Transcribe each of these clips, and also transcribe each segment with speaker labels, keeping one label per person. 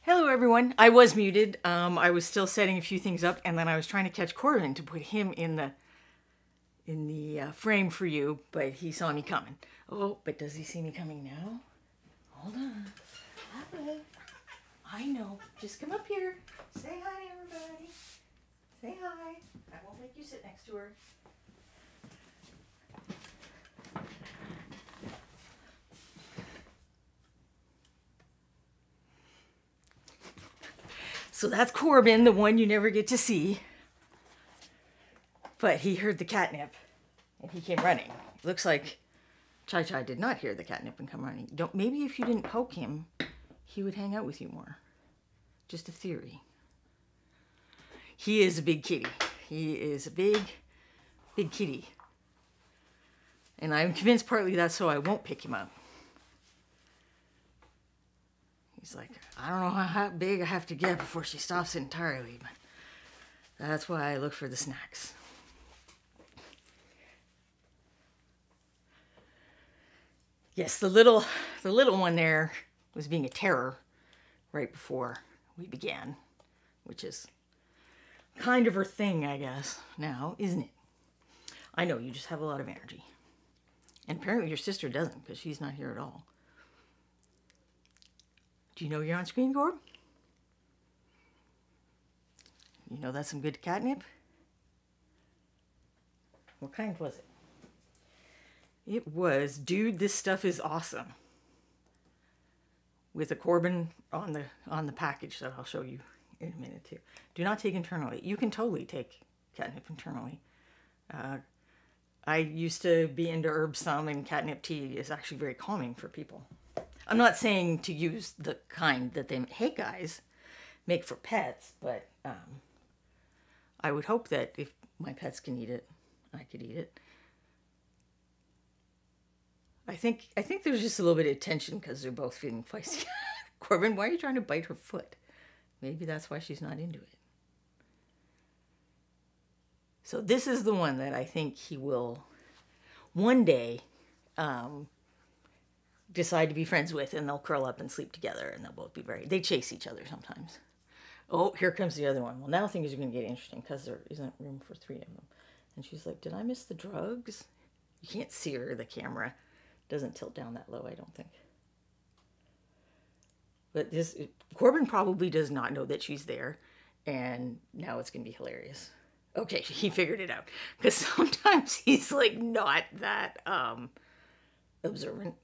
Speaker 1: Hello everyone. I was muted. I was still setting a few things up, and then I was trying to catch Corbin to put him in the frame for you, but he saw me coming. Oh, but does he see me coming now? Hold on. Hi. I know. Just come up here. Say hi, everybody. Say hi. I won't make you sit next to her. So that's Corbin, the one you never get to see. But he heard the catnip, and he came running. Looks like Chai did not hear the catnip and come running. Maybe if you didn't poke him, he would hang out with you more. Just a theory. He is a big kitty. He is a big kitty. And I'm convinced partly that's so I won't pick him up. He's like, I don't know how big I have to get before she stops entirely, but that's why I look for the snacks. Yes, the little one there was being a terror right before we began, which is kind of her thing, I guess, now, isn't it? I know, you just have a lot of energy. And apparently your sister doesn't, because she's not here at all. Do you know you're on screen, Gorb? You know that's some good catnip? What kind was it? It was, dude, this stuff is awesome. With a Corbin on the package that I'll show you in a minute too. Do not take internally. You can totally take catnip internally. I used to be into herb some, and catnip tea is actually very calming for people. I'm not saying to use the kind that they, hey guys, make for pets, but I would hope that if my pets can eat it, I could eat it. I think there's just a little bit of tension because they're both feeling feisty. Corbin, why are you trying to bite her foot? Maybe that's why she's not into it. So this is the one that I think he will one day decide to be friends with, and they'll curl up and sleep together, and they'll both be they chase each other sometimes. Oh, here comes the other one. Well, now things are going to get interesting because there isn't room for 3 of them. And she's like, did I miss the drugs? You can't see her, the camera doesn't tilt down that low, I don't think. But Corbin probably does not know that she's there, and now it's going to be hilarious. Okay, he figured it out, because sometimes he's like not that observant.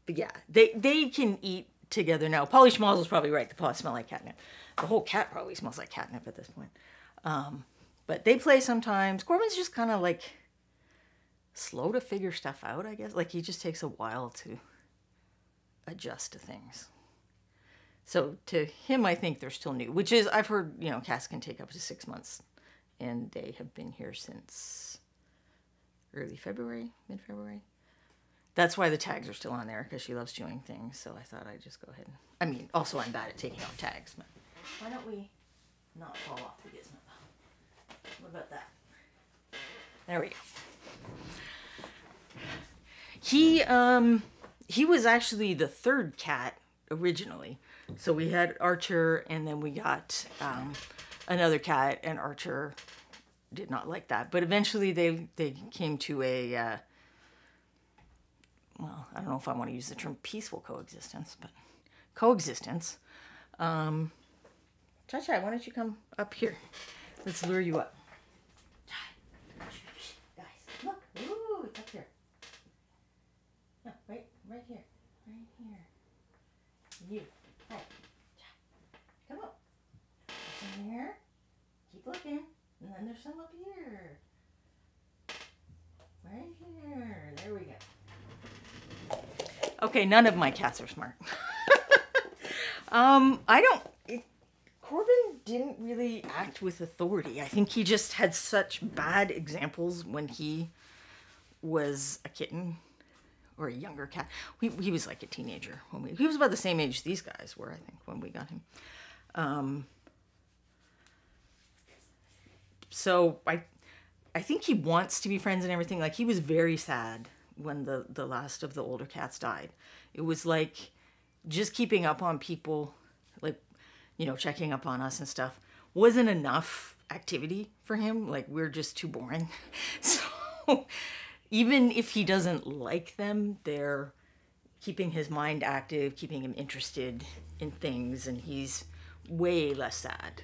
Speaker 1: But yeah, they can eat together now. Polly Schmozzle's probably right. The paws smell like catnip. The whole cat probably smells like catnip at this point. But they play sometimes. Corbin's just kind of like slow to figure stuff out, I guess. Like he just takes a while to adjust to things. So to him, I think they're still new, which is, I've heard, cats can take up to 6 months, and they have been here since early February, mid-February. That's why the tags are still on there, because she loves chewing things, so I thought I'd just go ahead. Also I'm bad at taking off tags, but why don't we not fall off the gizmo? What about that? There we go. He was actually the 3rd cat originally. So we had Archer, and then we got another cat, and Archer did not like that. But eventually they came to a, well, I don't know if I want to use the term peaceful coexistence, but coexistence. Chai, why don't you come up here? Let's lure you up. Guys, look. Ooh, it's up here. No, right here. Right here. You. Hi. Come up. There's some here. Keep looking. And then there's some up here. Right here. There we go. Okay, none of my cats are smart. Corbin didn't really act with authority. I think he just had such bad examples when he was a kitten or a younger cat. He was like a teenager when he was about the same age these guys were, I think, when we got him. So I think he wants to be friends and everything. Like, he was very sad when the last of the older cats died. It was like just keeping up on people, like, you know, checking up on us and stuff wasn't enough activity for him. Like, we're just too boring. So even if he doesn't like them, they're keeping his mind active, keeping him interested in things, and he's way less sad.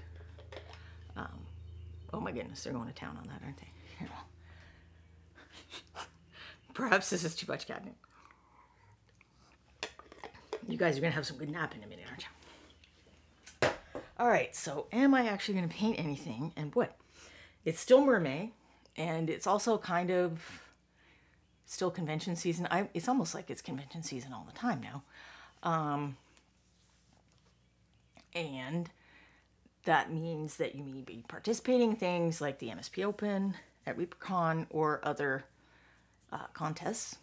Speaker 1: Oh my goodness, they're going to town on that, aren't they? You know. Perhaps this is too much catnip. You guys are going to have some good nap in a minute, aren't you? All right, so am I actually going to paint anything? And what? It's still Mermaid, and it's also kind of still convention season. It's almost like it's convention season all the time now. And that means that you may be participating in things like the MSP Open at ReaperCon or other contests.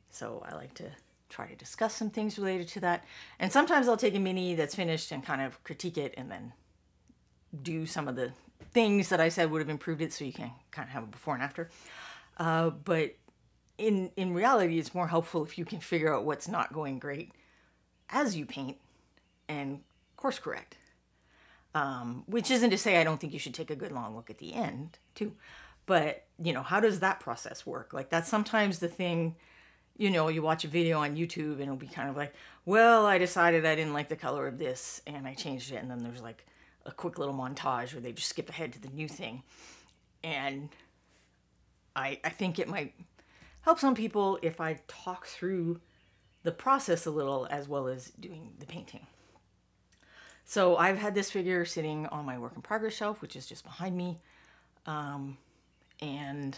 Speaker 1: So I like to try to discuss some things related to that. And sometimes I'll take a mini that's finished and kind of critique it and then do some of the things that I said would have improved it, so you can kind of have a before and after. But in reality, it's more helpful if you can figure out what's not going great as you paint and course correct. Which isn't to say I don't think you should take a good long look at the end too. But, you know, how does that process work? Like, that's sometimes the thing, you know, you watch a video on YouTube and it'll be kind of like, well, I decided I didn't like the color of this and I changed it. And then there's like a quick little montage where they just skip ahead to the new thing. And I think it might help some people if I talk through the process a little as well as doing the painting. So I've had this figure sitting on my work in progress shelf, which is just behind me. And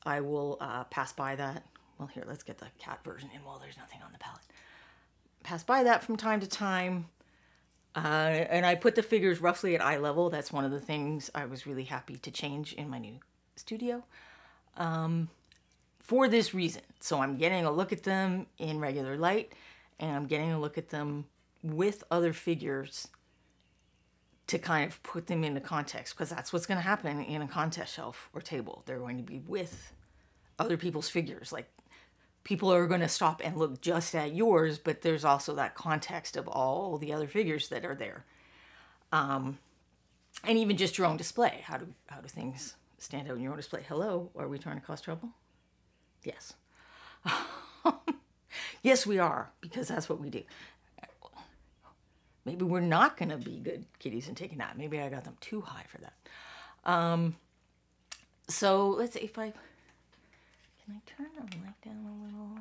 Speaker 1: I will pass by that. Well, here, let's get the cat version in while there's nothing on the palette. Pass by that from time to time. And I put the figures roughly at eye level. That's one of the things I was really happy to change in my new studio. For this reason. So I'm getting a look at them in regular light, and I'm getting a look at them with other figures to kind of put them into context, because that's what's going to happen in a contest shelf or table. They're going to be with other people's figures. Like, people are going to stop and look just at yours, but there's also that context of all the other figures that are there. And even just your own display. How do things stand out in your own display? Hello, are we trying to cause trouble? Yes. Yes, we are, because that's what we do. Maybe we're not going to be good kitties and take a nap. Maybe I got them too high for that. So let's see if can I turn the light down a little?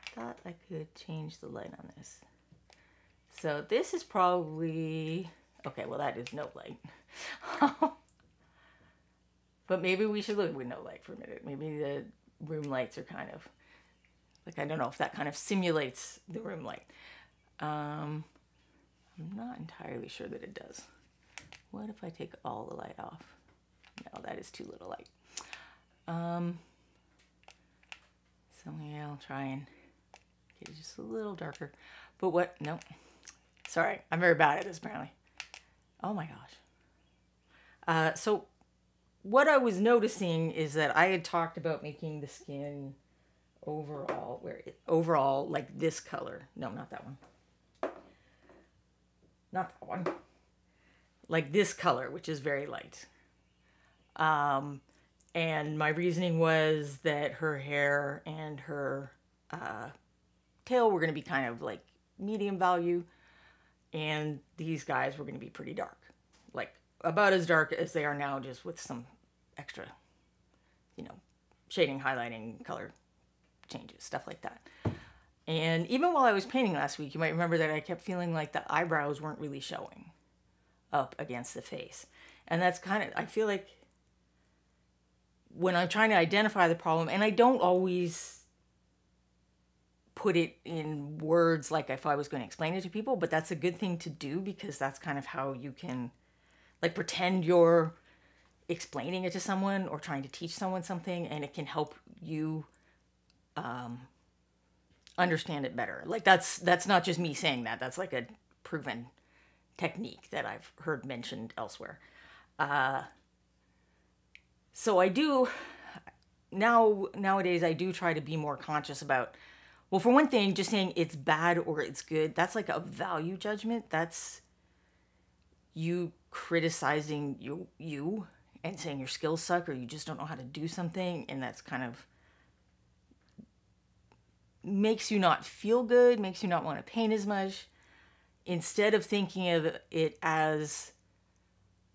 Speaker 1: I thought I could change the light on this. So this is probably, okay, well that is no light. But maybe we should look with no light for a minute. Maybe the room lights are kind of, like, I don't know if that kind of simulates the room light. I'm not entirely sure that it does. What if I take all the light off? No, that is too little light. So yeah, I'll try and get it just a little darker. But what? No. Sorry, I'm very bad at this apparently. Oh my gosh. So what I was noticing is that I had talked about making the skin overall like this color. No, not that one. Not that one. Like this color, which is very light. And my reasoning was that her hair and her tail were going to be kind of like medium value. And these guys were going to be pretty dark. Like about as dark as they are now, just with some extra, you know, shading, highlighting, color changes, stuff like that. And even while I was painting last week, you might remember that I kept feeling like the eyebrows weren't really showing up against the face. And that's kind of, I feel like when I'm trying to identify the problem, and I don't always put it in words like if I was going to explain it to people, but that's a good thing to do, because that's kind of how you can like pretend you're explaining it to someone or trying to teach someone something, and it can help you understand it better. Like that's not just me saying that. That's like a proven technique that I've heard mentioned elsewhere. So I do, nowadays I do try to be more conscious about, well, for one thing, just saying it's bad or it's good, that's like a value judgment. That's you criticizing you and saying your skills suck or you just don't know how to do something, and that's kind of makes you not feel good, makes you not want to paint as much, instead of thinking of it as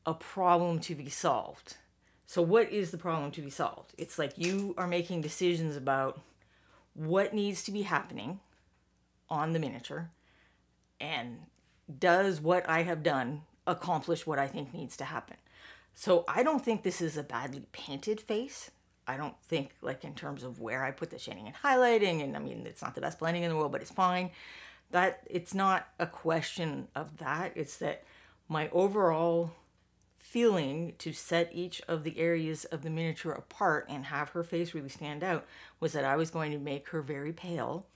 Speaker 1: a problem to be solved. So what is the problem to be solved? It's like you are making decisions about what needs to be happening on the miniature, and does what I have done accomplish what I think needs to happen. So I don't think this is a badly painted face. I don't think, like, in terms of where I put the shading and highlighting, and I mean, it's not the best blending in the world, but it's fine. That it's not a question of that. It's that my overall feeling to set each of the areas of the miniature apart and have her face really stand out was that I was going to make her very pale,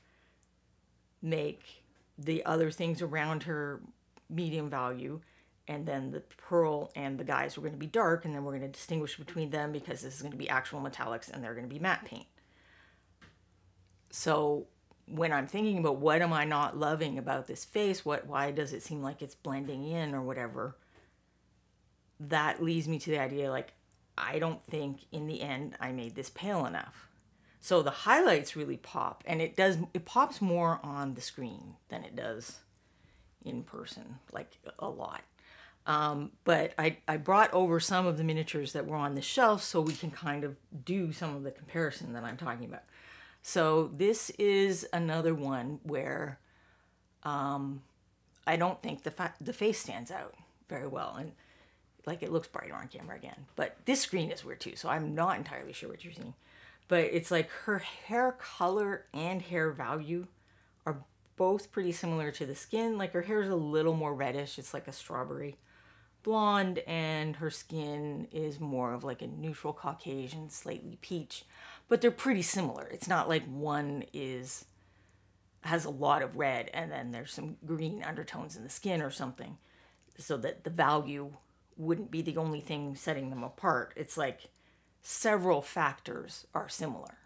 Speaker 1: make the other things around her medium value, and then the pearl and the guys were going to be dark, and then we're going to distinguish between them because this is going to be actual metallics and they're going to be matte paint. So when I'm thinking about what am I not loving about this face, why does it seem like it's blending in or whatever, that leads me to the idea, like, I don't think in the end I made this pale enough. So the highlights really pop, and it pops more on the screen than it does in person, like a lot. But I brought over some of the miniatures that were on the shelf so we can kind of do some of the comparison that I'm talking about. So this is another one where I don't think the face stands out very well, and like it looks brighter on camera again. But this screen is weird too, so I'm not entirely sure what you're seeing. But it's like her hair color and hair value are both pretty similar to the skin. Like her hair is a little more reddish. It's like a strawberry blonde, and her skin is more of like a neutral Caucasian, slightly peach, but they're pretty similar. It's not like one has a lot of red and then there's some green undertones in the skin or something, so that the value wouldn't be the only thing setting them apart. It's like several factors are similar.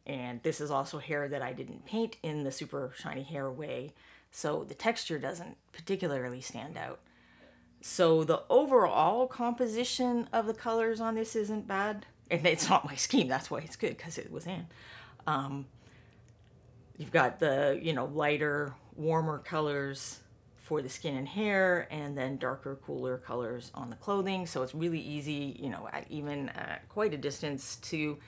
Speaker 1: And this is also hair that I didn't paint in the super shiny hair way, so the texture doesn't particularly stand out. So the overall composition of the colors on this isn't bad. And it's not my scheme, that's why it's good, because it was in. You've got the, lighter, warmer colors for the skin and hair, and then darker, cooler colors on the clothing. So it's really easy, even at quite a distance, to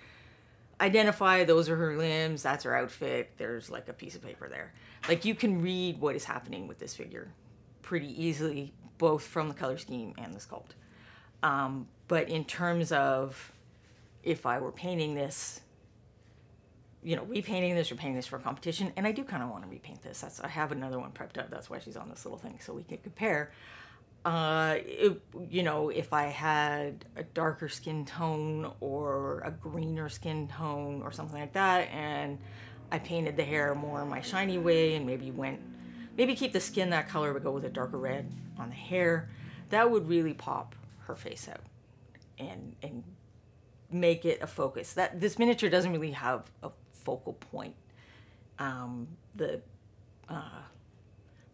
Speaker 1: identify those are her limbs, that's her outfit, there's like a piece of paper there. Like you can read what is happening with this figure pretty easily, both from the color scheme and the sculpt. But in terms of if I were painting this, repainting this or painting this for a competition, and I do kind of want to repaint this. I have another one prepped up. That's why she's on this little thing, so we can compare. If I had a darker skin tone or a greener skin tone or something like that, and I painted the hair more my shiny way, and maybe keep the skin that color but go with a darker red on the hair, that would really pop her face out and make it a focus. That this miniature doesn't really have a focal point. The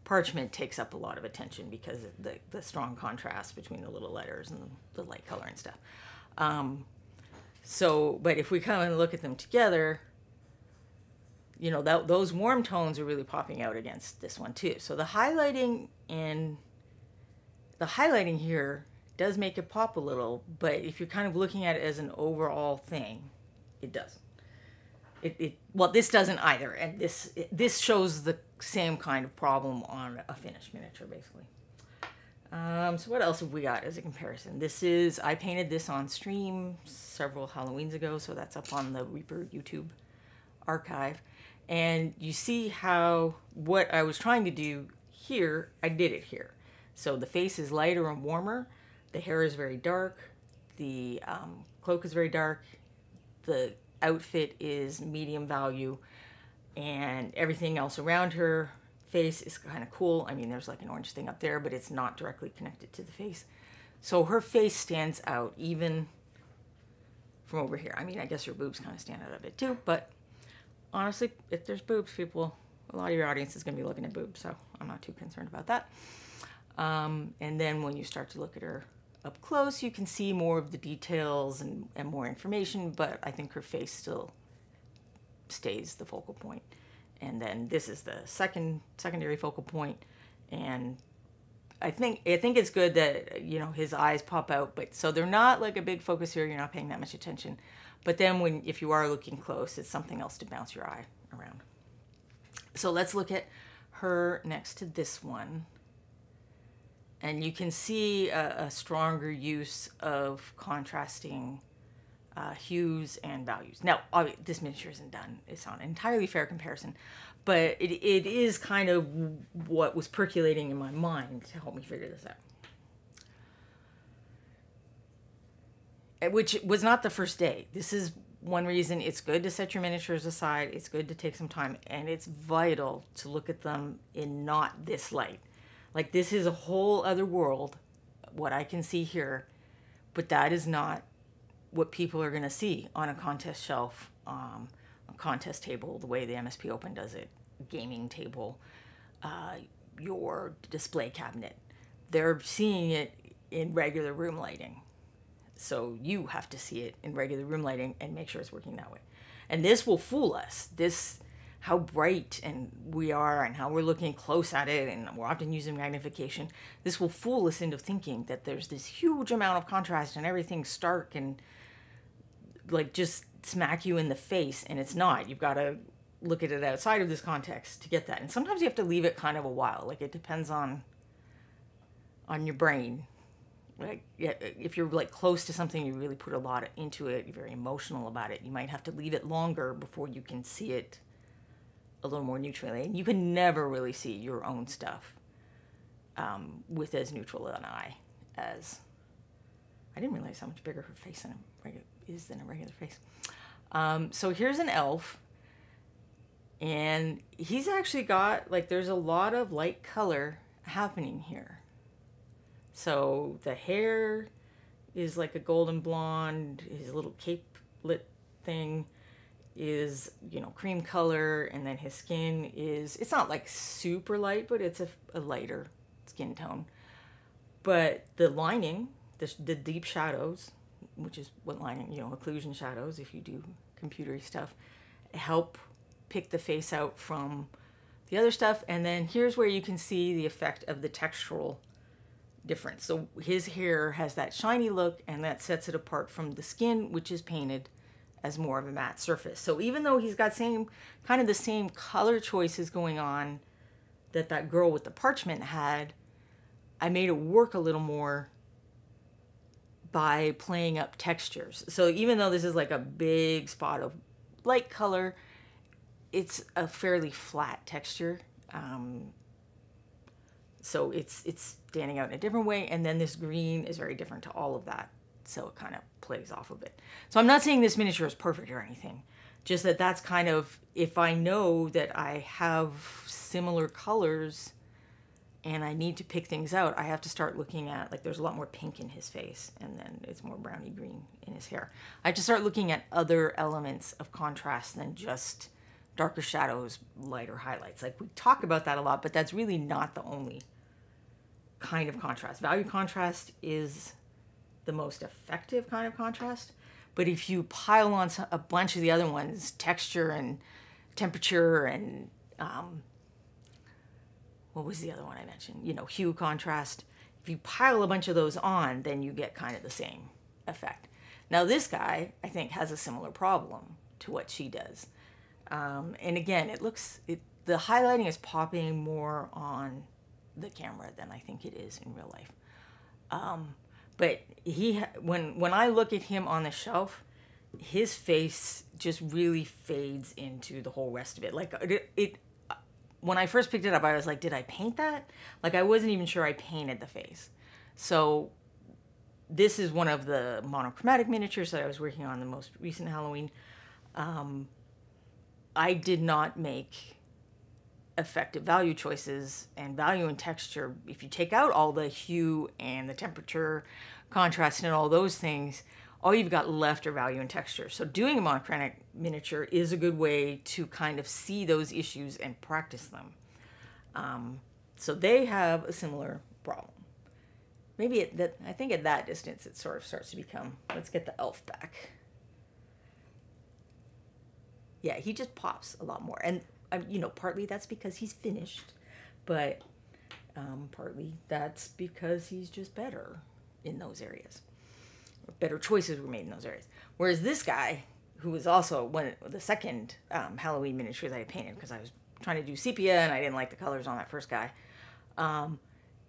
Speaker 1: parchment takes up a lot of attention because of the strong contrast between the little letters and the light color and stuff. But if we come and look at them together, those warm tones are really popping out against this one too. So the highlighting here does make it pop a little, but if you're kind of looking at it as an overall thing, it doesn't. Well, this doesn't either, and this shows the same kind of problem on a finished miniature, basically. So what else have we got as a comparison? I painted this on stream several Halloweens ago, so that's up on the Reaper YouTube archive. And you see how what I was trying to do here, I did it here. So the face is lighter and warmer, the hair is very dark, the cloak is very dark, the outfit is medium value, and everything else around her face is kind of cool. I mean, there's like an orange thing up there, but it's not directly connected to the face. So her face stands out even from over here. I mean, I guess your boobs kind of stand out a bit too, but honestly, if there's boobs, a lot of your audience is going to be looking at boobs, so I'm not too concerned about that. And then when you start to look at her up close, you can see more of the details and more information, but I think her face still stays the focal point. And then this is the secondary focal point, and I think it's good that, you know, his eyes pop out, but so they're not like a big focus here. You're not paying that much attention. But then if you are looking close, it's something else to bounce your eye around. So let's look at her next to this one. And you can see a stronger use of contrasting hues and values. Now, this miniature isn't done. It's on an entirely fair comparison, but it is kind of what was percolating in my mind to help me figure this out. Which was not the first day. This is one reason it's good to set your miniatures aside. It's good to take some time, and it's vital to look at them in not this light. Like, this is a whole other world, what I can see here, but that is not what people are going to see on a contest shelf, a contest table, the way the MSP Open does it, gaming table, your display cabinet. They're seeing it in regular room lighting. So you have to see it in regular room lighting and make sure it's working that way. And this will fool us. How bright and we are and how we're looking close at it, and we're often using magnification. This will fool us into thinking that there's this huge amount of contrast and everything's stark and like just smack you in the face, and it's not. You've got to look at it outside of this context to get that. And sometimes you have to leave it kind of a while. Like, it depends on your brain. Like, if you're like close to something, you really put a lot into it, you're very emotional about it, you might have to leave it longer before you can see it a little more neutrally. And you can never really see your own stuff with as neutral an eye as... I didn't realize how much bigger her face is than a regular face. So here's an elf, and he's actually got, like, there's a lot of light color happening here. So the hair is like a golden blonde, his little capelet thing is, you know, cream color, and then his skin is, it's not like super light, but it's a lighter skin tone. But the lining, the deep shadows, which is what lining, you know, occlusion shadows, if you do computery stuff, help pick the face out from the other stuff. And then here's where you can see the effect of the textural difference. So his hair has that shiny look, and that sets it apart from the skin, which is painted as more of a matte surface. So even though he's got kind of the same color choices going on that girl with the parchment had, I made it work a little more by playing up textures. So even though this is like a big spot of light color, it's a fairly flat texture. So it's standing out in a different way. And then this green is very different to all of that. So it kind of plays off a bit. So I'm not saying this miniature is perfect or anything. Just that's kind of, if I know that I have similar colors and I need to pick things out, I have to start looking at, like, there's a lot more pink in his face, and then it's more browny green in his hair. I have to start looking at other elements of contrast than just darker shadows, lighter highlights. Like, we talk about that a lot, but that's really not the only kind of contrast. Value contrast is the most effective kind of contrast, but if you pile on a bunch of the other ones, texture and temperature and what was the other one I mentioned? You know, hue contrast. If you pile a bunch of those on, then you get kind of the same effect. Now this guy, I think, has a similar problem to what she does. And again, the highlighting is popping more on the camera than I think it is in real life. But when I look at him on the shelf, his face just really fades into the whole rest of it. Like, when I first picked it up, I was like, did I paint that? Like, I wasn't even sure I painted the face. So this is one of the monochromatic miniatures that I was working on the most recent Halloween. I did not make effective value choices and value and texture. If you take out all the hue and the temperature, contrast, and all those things all you've got left are value and texture. So doing a monochromatic miniature is a good way to kind of see those issues and practice them. So they have a similar problem. Maybe I think at that distance it sort of starts to become, let's get the elf back. Yeah, he just pops a lot more. And, you know, partly that's because he's finished, but partly that's because he's just better in those areas. Better choices were made in those areas. Whereas this guy, who was also the second Halloween miniature that I painted, because I was trying to do sepia and I didn't like the colors on that first guy,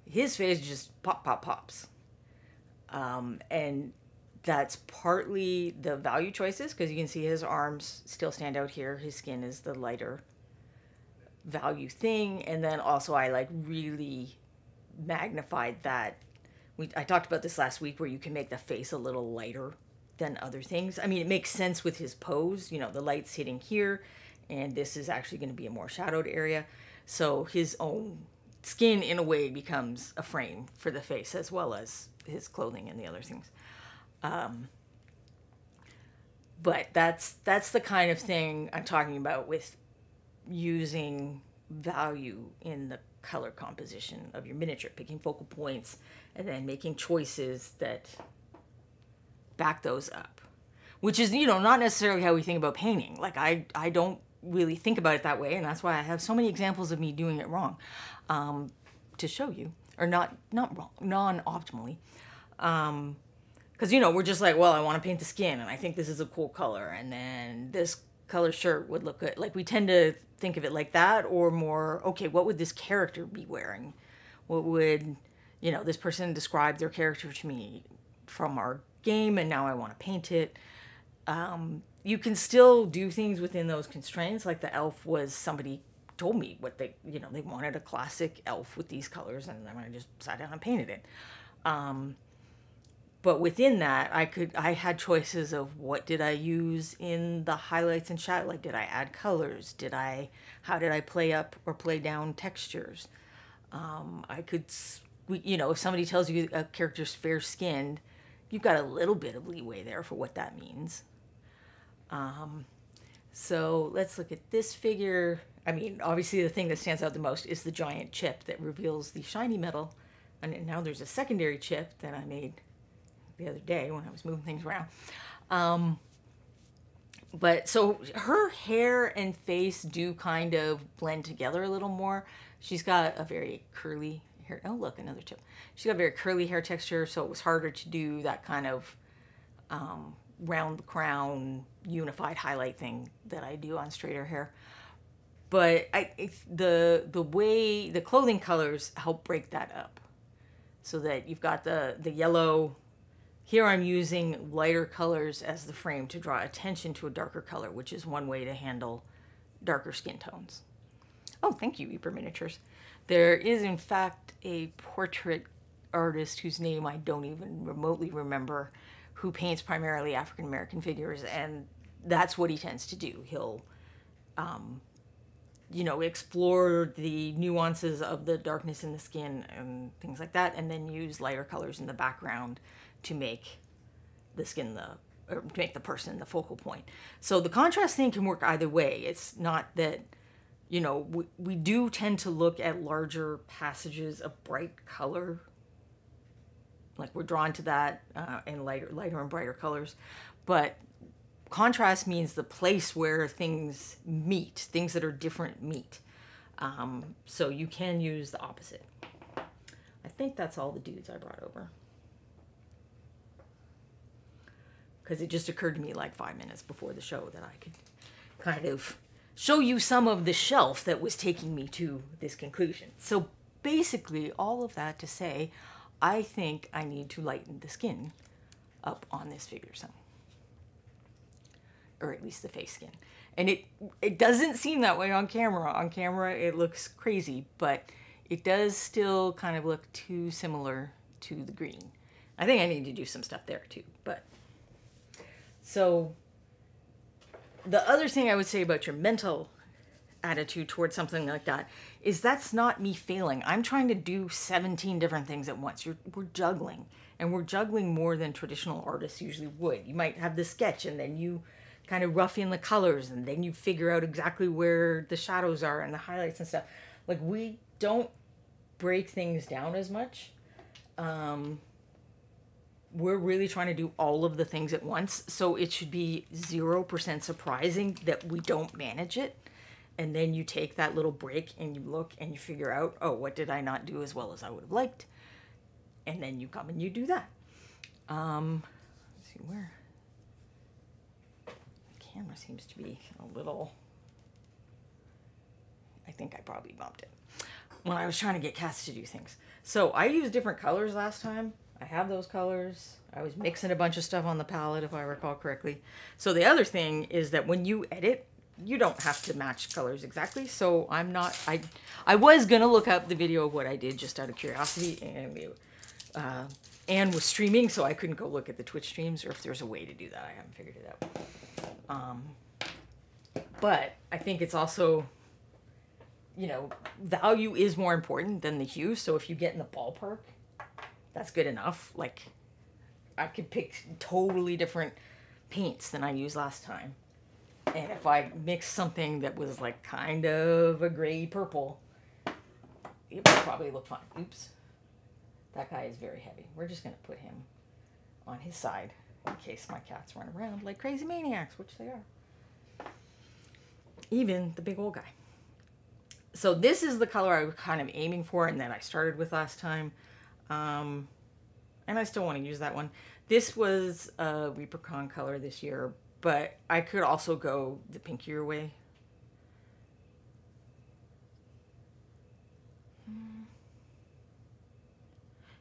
Speaker 1: his face just pops. And that's partly the value choices, because you can see his arms still stand out here. His skin is the lighter value thing. And then also I like really magnified that. I talked about this last week, where you can make the face a little lighter than other things. I mean, it makes sense with his pose. You know, the light's hitting here, and this is actually going to be a more shadowed area. So his own skin, in a way, becomes a frame for the face, as well as his clothing and the other things. But that's the kind of thing I'm talking about with using value in the color composition of your miniature, picking focal points and then making choices that back those up, which is, you know, not necessarily how we think about painting. Like I don't really think about it that way, and that's why I have so many examples of me doing it wrong, to show you, or not wrong, non-optimally, because, you know, we're just like, well, I want to paint the skin and I think this is a cool color, and then this color shirt would look good. Like, we tend to think of it like that, or more, okay, what would this character be wearing? What would, you know, this person describe their character to me from our game, and now I want to paint it. You can still do things within those constraints. Like the elf was, somebody told me what they, you know, they wanted a classic elf with these colors, and then I just sat down and painted it. But within that, I had choices of what did I use in the highlights and shadow. Like, did I add colors? How did I play up or play down textures? I could, you know, if somebody tells you a character's fair skinned, you've got a little bit of leeway there for what that means. So let's look at this figure. I mean, obviously the thing that stands out the most is the giant chip that reveals the shiny metal. And now there's a secondary chip that I made the other day when I was moving things around. But so her hair and face do kind of blend together a little more. She's got a very curly hair. Oh, look, another tip. She's got a very curly hair texture, so it was harder to do that kind of round the crown, unified highlight thing that I do on straighter hair. But the way the clothing colors help break that up, so that you've got the yellow. Here I'm using lighter colors as the frame to draw attention to a darker color, which is one way to handle darker skin tones. Oh, thank you, Eber Miniatures. There is, in fact, a portrait artist whose name I don't even remotely remember, who paints primarily African-American figures, and that's what he tends to do. He'll, you know, explore the nuances of the darkness in the skin and things like that, and then use lighter colors in the background to make the skin or to make the person the focal point. So the contrast thing can work either way. It's not that, you know, we do tend to look at larger passages of bright color. Like, we're drawn to that in lighter and brighter colors. But contrast means the place where things meet, things that are different meet. So you can use the opposite. I think that's all the dudes I brought over. Because it just occurred to me like 5 minutes before the show that I could kind of show you some of the shelf that was taking me to this conclusion. So basically, all of that to say, I think I need to lighten the skin up on this figure some. Or at least the face skin. And it doesn't seem that way on camera. On camera, it looks crazy, but it does still kind of look too similar to the green. I think I need to do some stuff there too, but... So the other thing I would say about your mental attitude towards something like that is that's not me failing. I'm trying to do 17 different things at once. We're juggling, and we're juggling more than traditional artists usually would. You might have the sketch, and then you kind of rough in the colors, and then you figure out exactly where the shadows are and the highlights and stuff. Like, we don't break things down as much. We're really trying to do all of the things at once, so it should be 0% surprising that we don't manage it. And then you take that little break and you look and you figure out, oh, what did I not do as well as I would have liked? And then you come and you do that. Let's see where the camera seems to be a little. I think I probably bumped it when I was trying to get Cass to do things. So I used different colors last time. I have those colors. I was mixing a bunch of stuff on the palette, if I recall correctly. So the other thing is that when you edit, you don't have to match colors exactly. So I'm not, I was going to look up the video of what I did just out of curiosity, and Anne was streaming, so I couldn't go look at the Twitch streams, or if there's a way to do that. I haven't figured it out. But I think it's also, you know, value is more important than the hue. So if you get in the ballpark, that's good enough. Like, I could pick totally different paints than I used last time. And if I mixed something that was like kind of a gray purple, it would probably look fine. Oops. That guy is very heavy. We're just going to put him on his side in case my cats run around like crazy maniacs, which they are. Even the big old guy. So this is the color I was kind of aiming for and that I started with last time. And I still want to use that one. This was a Leprechaun color this year, but I could also go the pinkier way.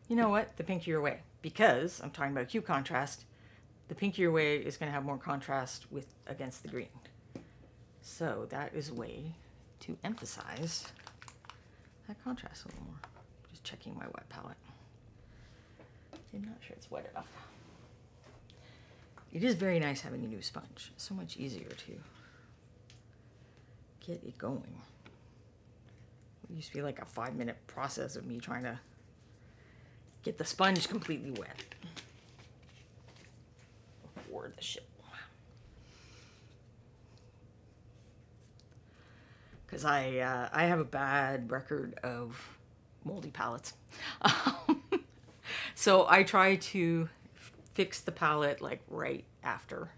Speaker 1: You know what? The pinkier way. Because I'm talking about hue contrast, the pinkier way is going to have more contrast with against the green. So that is a way to emphasize that contrast a little more. Just checking my wet palette. I'm not sure it's wet enough. It is very nice having a new sponge. So much easier to get it going. It used to be like a 5-minute process of me trying to get the sponge completely wet before the ship. Because I have a bad record of moldy palettes. So I try to fix the palette like right after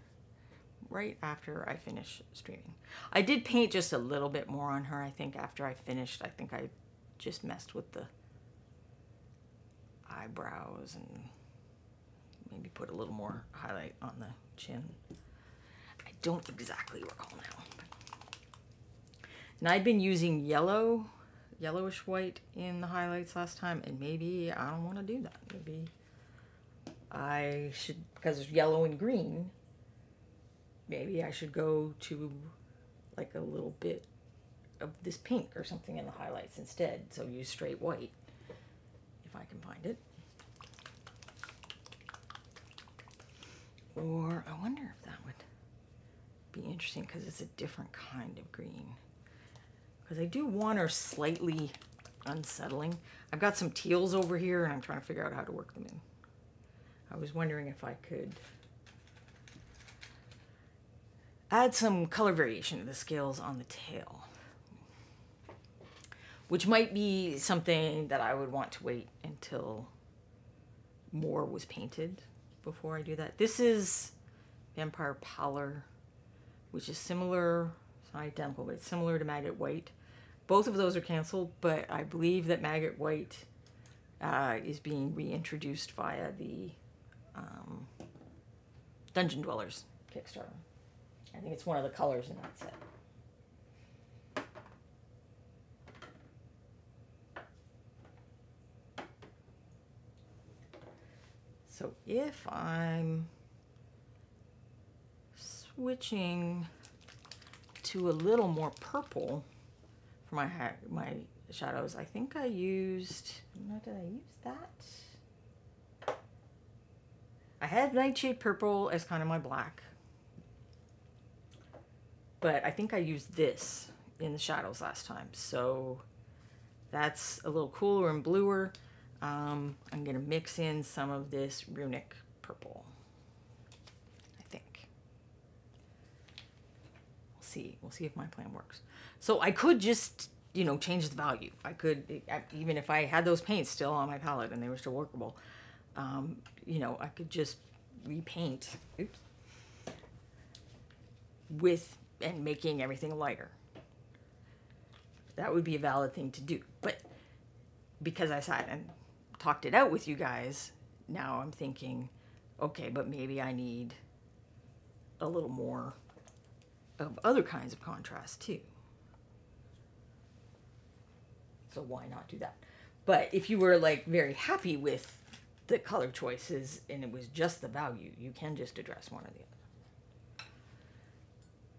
Speaker 1: I finish streaming. I did paint just a little bit more on her, I think, after I finished. I think I just messed with the eyebrows and maybe put a little more highlight on the chin. I don't exactly recall now. And I'd been using yellowish white in the highlights last time, and maybe I don't want to do that. Maybe I should, because it's yellow and green, maybe I should go to like a little bit of this pink or something in the highlights instead. So use straight white if I can find it. Or I wonder if that would be interesting because it's a different kind of green. Because I do want her slightly unsettling. I've got some teals over here and I'm trying to figure out how to work them in. I was wondering if I could add some color variation to the scales on the tail, which might be something that I would want to wait until more was painted before I do that. This is Vampire Pallor, which is similar, it's not identical, but it's similar to Maggot White. Both of those are canceled, but I believe that Maggot White is being reintroduced via the Dungeon Dwellers Kickstarter. I think it's one of the colors in that set. So if I'm switching to a little more purple for my shadows, I think I used, did I use that? I had Nightshade Purple as kind of my black, but I think I used this in the shadows last time. So that's a little cooler and bluer. I'm going to mix in some of this runic purple, I think. We'll see if my plan works. So I could just, you know, change the value. I could, even if I had those paints still on my palette and they were still workable, you know, I could just repaint, with, and making everything lighter. That would be a valid thing to do. But because I sat and talked it out with you guys, now I'm thinking, okay, but maybe I need a little more of other kinds of contrast too. So why not do that? But if you were like very happy with the color choices and it was just the value, you can just address one or the other.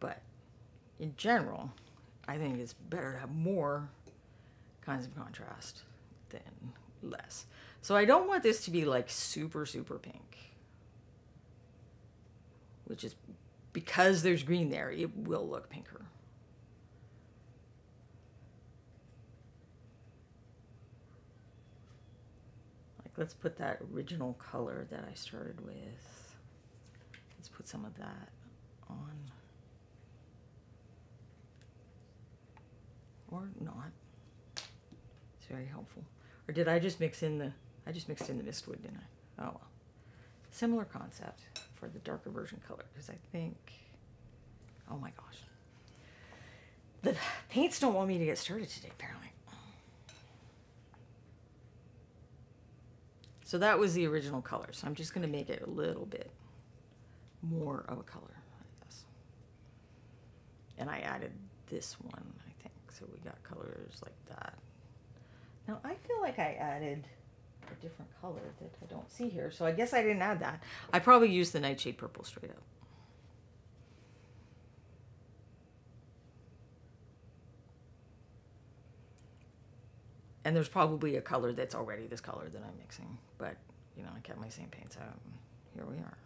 Speaker 1: But in general, I think it's better to have more kinds of contrast than less. So I don't want this to be like super, super pink, which is because there's green there, it will look pinker. Like, let's put that original color that I started with. Let's put some of that on. Or not. It's very helpful. Or did I just mix in the, I just mixed in the mistwood, didn't I? Oh well. Similar concept for the darker version color, because I think, oh my gosh. The paints don't want me to get started today, apparently. So that was the original color. So I'm just going to make it a little bit more of a color, I guess. And I added this one, I think. So we got colors like that. Now I feel like I added a different color that I don't see here. So I guess I didn't add that. I probably used the Nightshade Purple straight up. And there's probably a color that's already this color that I'm mixing. But, you know, I kept my same paints out. And here we are.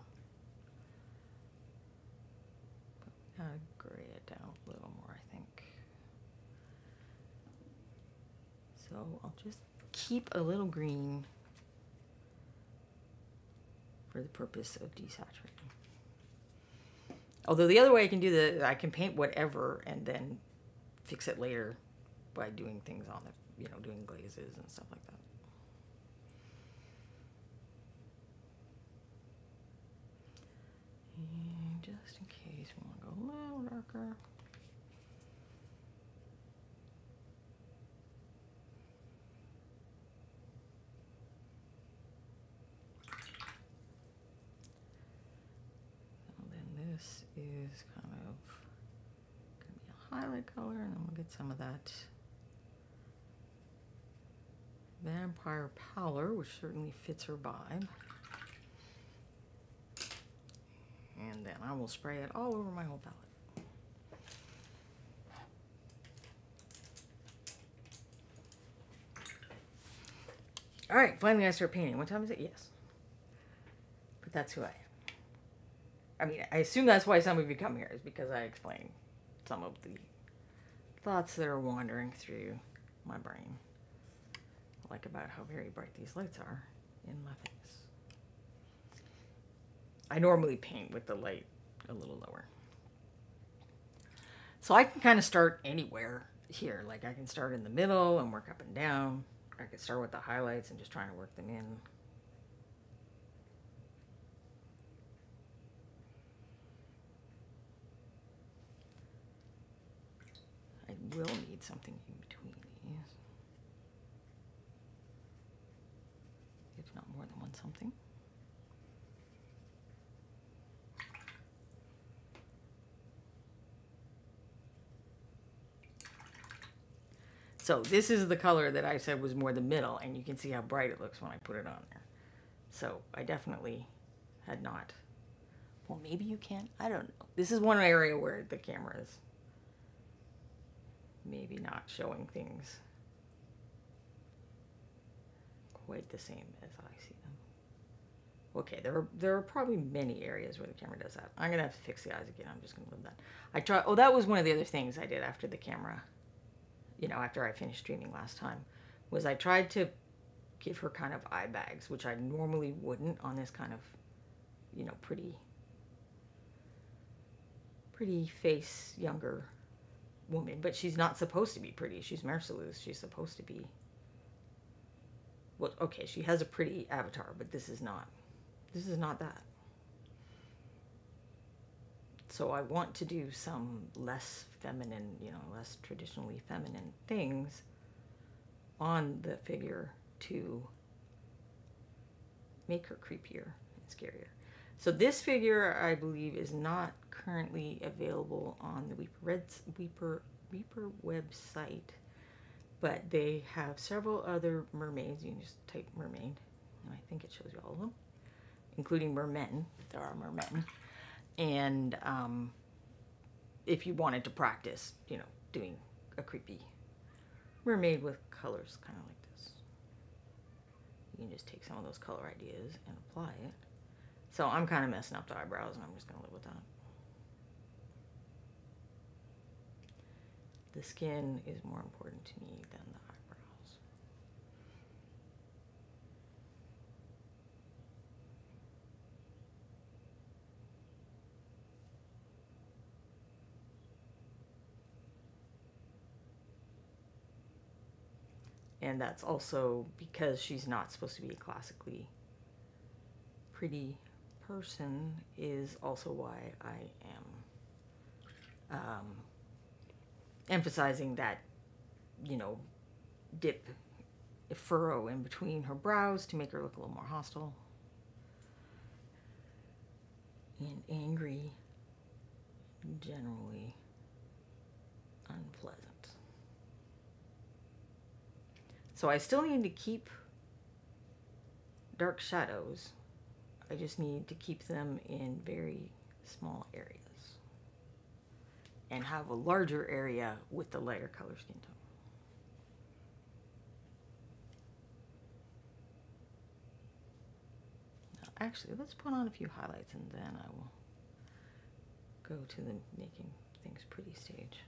Speaker 1: But we gotta gray it down a little more, I think. So I'll just keep a little green for the purpose of desaturating. Although the other way I can do that, I can paint whatever and then fix it later by doing things on the, you know, doing glazes and stuff like that. And just in case we want to go a little darker. This is kind of going to be a highlight color, and then we'll get some of that Vampire Pallor, which certainly fits her vibe. And then I will spray it all over my whole palette. All right, finally I start painting. What time is it? Yes. But that's who I am. I mean, I assume that's why some of you come here, is because I explain some of the thoughts that are wandering through my brain. Like about how very bright these lights are in my face. I normally paint with the light a little lower. So I can kind of start anywhere here. Like I can start in the middle and work up and down. I could start with the highlights and just trying to work them in. I will need something in between these. If not more than one something. So this is the color that I said was more the middle, and you can see how bright it looks when I put it on there. So I definitely had not. Well, maybe you can. I don't know. This is one area where the camera is maybe not showing things quite the same as I see them. Okay, there are probably many areas where the camera does that. I'm gonna have to fix the eyes again. I'm just gonna leave that. I try. Oh, that was one of the other things I did after the camera. You know, after I finished streaming last time, was I tried to give her kind of eye bags, which I normally wouldn't on this kind of, you know, pretty face younger woman. But she's not supposed to be pretty. She's Merciless. She's supposed to be. Well, okay, she has a pretty avatar, but this is not. This is not that. So I want to do some less feminine, you know, less traditionally feminine things on the figure to make her creepier and scarier. So this figure, I believe, is not currently available on the Weeper website, but they have several other mermaids. You can just type mermaid, and I think it shows you all of them, including mermen. There are mermen. And if you wanted to practice, you know, doing a creepy mermaid with colors kind of like this, you can just take some of those color ideas and apply it. So I'm kind of messing up the eyebrows, and I'm just going to live with that. The skin is more important to me than the eyebrows. And that's also because she's not supposed to be a classically pretty person, is also why I am emphasizing that, you know, dip a furrow in between her brows to make her look a little more hostile and angry, generally unpleasant. So I still need to keep dark shadows. I just need to keep them in very small areas and have a larger area with the lighter color skin tone. Now, actually, let's put on a few highlights and then I will go to the making things pretty stage.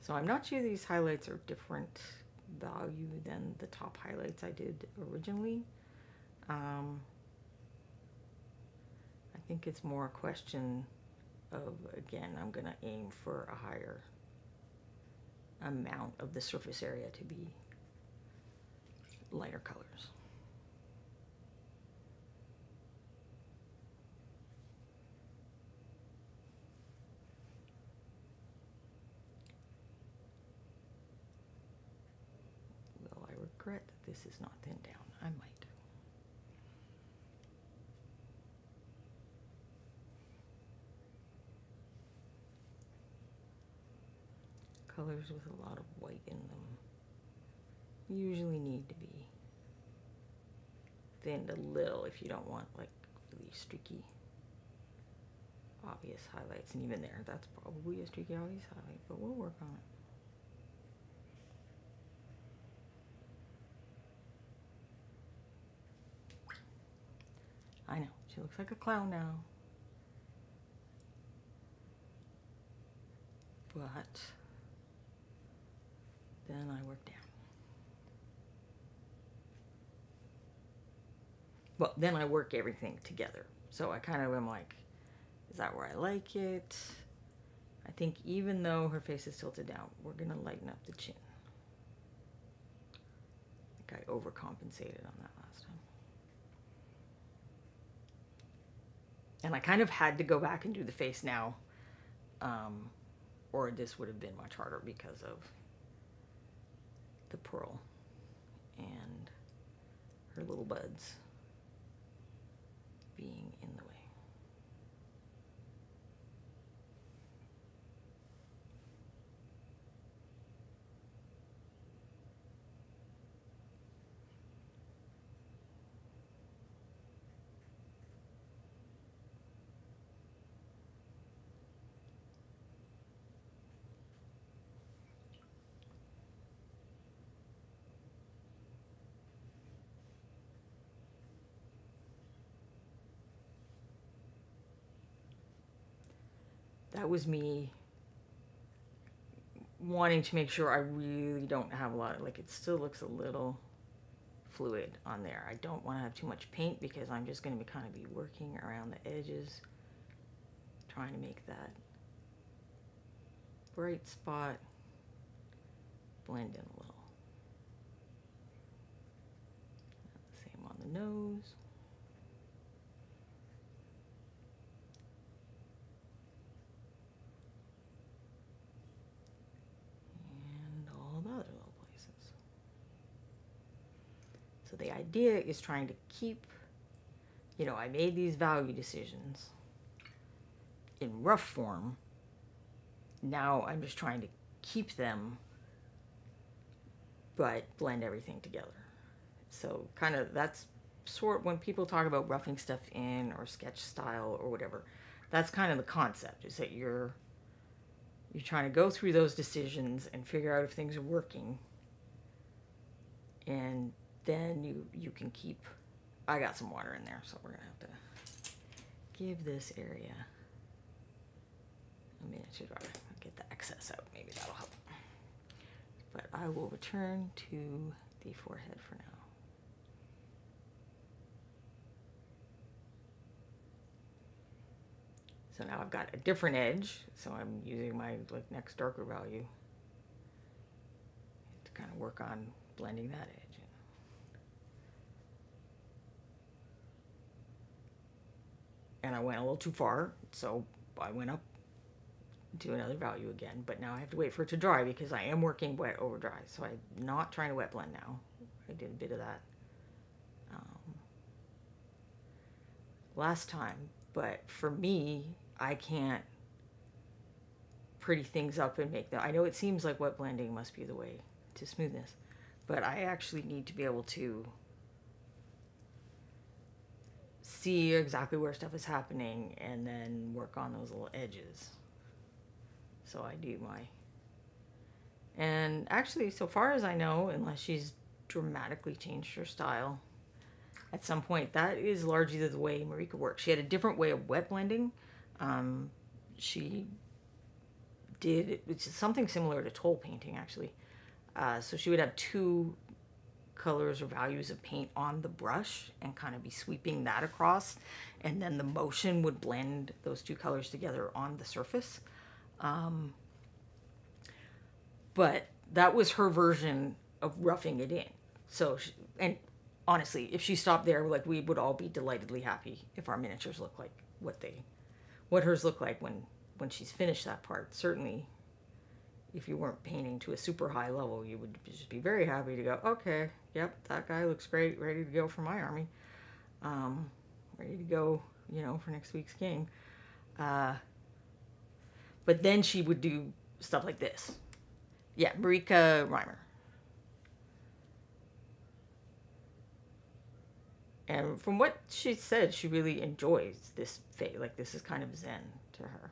Speaker 1: So I'm not sure these highlights are different value than the top highlights I did originally. I think it's more a question of, again, I'm going to aim for a higher amount of the surface area to be lighter colors. Regret that this is not thinned down. I might. Colors with a lot of white in them usually need to be thinned a little if you don't want like really streaky, obvious highlights. And even there, that's probably a streaky, obvious highlight, but we'll work on it. I know, she looks like a clown now. But then I work down. Well, then I work everything together. So I kind of am like, is that where I like it? I think even though her face is tilted down, we're going to lighten up the chin. I think I overcompensated on that last time. And I kind of had to go back and do the face now, or this would have been much harder because of the pearl and her little buds being in the way. that was me wanting to make sure I really don't have a lot of, like, it still looks a little fluid on there. I don't want to have too much paint because I'm just going to be kind of be working around the edges, trying to make that bright spot blend in a little. Same on the nose. And all the other little places. So the idea is trying to keep, you know, I made these value decisions in rough form. Now I'm just trying to keep them, but blend everything together. So kind of that's sort, when people talk about roughing stuff in or sketch style or whatever, that's kind of the concept, is that you're trying to go through those decisions and figure out if things are working, and then you can keep. I got some water in there, so we're gonna have to give this area a minute to dry. I'll get the excess out, maybe that'll help. But I will return to the forehead for now. So now I've got a different edge, so I'm using my like next darker value to kind of work on blending that edge in. And I went a little too far, so I went up to another value again, but now I have to wait for it to dry because I am working wet over dry, so I'm not trying to wet blend now. I did a bit of that last time, but for me, I can't pretty things up and make them. I know it seems like wet blending must be the way to smoothness, but I actually need to be able to see exactly where stuff is happening and then work on those little edges. So I do my, and actually, so far as I know, unless she's dramatically changed her style at some point, that is largely the way Marika works. She had a different way of wet blending. She did, which is something similar to toll painting, actually. So she would have two colors or values of paint on the brush and kind of be sweeping that across, and then the motion would blend those two colors together on the surface. But that was her version of roughing it in. So, and honestly, if she stopped there, like, we would all be delightedly happy if our miniatures look like what hers look like when she's finished that part. Certainly, if you weren't painting to a super high level, you would just be very happy to go, okay, yep, that guy looks great, ready to go for my army. Ready to go, you know, for next week's game. But then she would do stuff like this. Yeah, Marika Reimer. And from what she said, she really enjoys this phase. Like, this is kind of zen to her.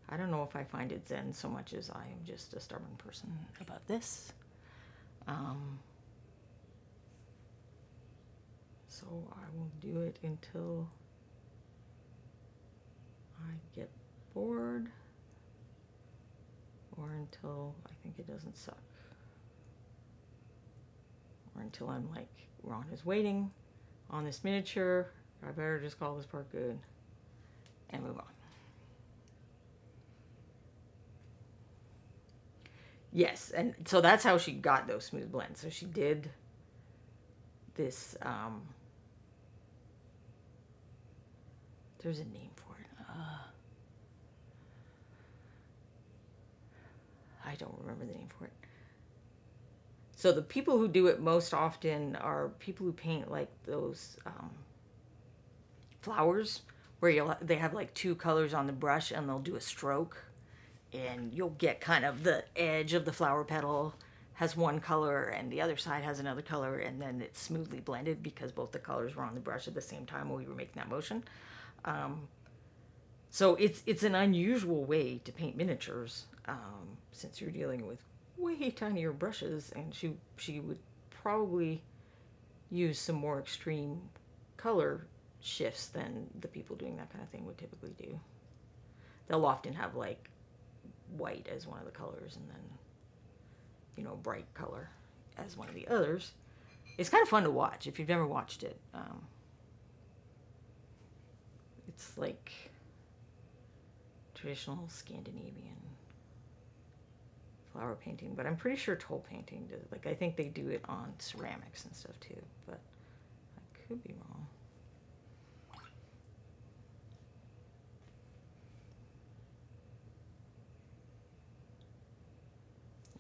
Speaker 1: I don't know if I find it zen so much as I am just a stubborn person about this. So I will do it until I get bored, or until I think it doesn't suck, or until I'm like, Ron is waiting on this miniature, I better just call this part good and move on. Yes, and so that's how she got those smooth blends. So she did this, there's a name for it. I don't remember the name for it. So the people who do it most often are people who paint like those flowers, where they have like two colors on the brush and they'll do a stroke, and you'll get kind of the edge of the flower petal has one color and the other side has another color, and then it's smoothly blended because both the colors were on the brush at the same time when we were making that motion. So it's an unusual way to paint miniatures, since you're dealing with way tinier brushes, and she would probably use some more extreme color shifts than the people doing that kind of thing would typically do. They'll often have like white as one of the colors and then, you know, bright color as one of the others. It's kind of fun to watch if you've never watched it. It's like traditional Scandinavian flower painting, but I'm pretty sure toll painting does. Like, I think they do it on ceramics and stuff too, but I could be wrong.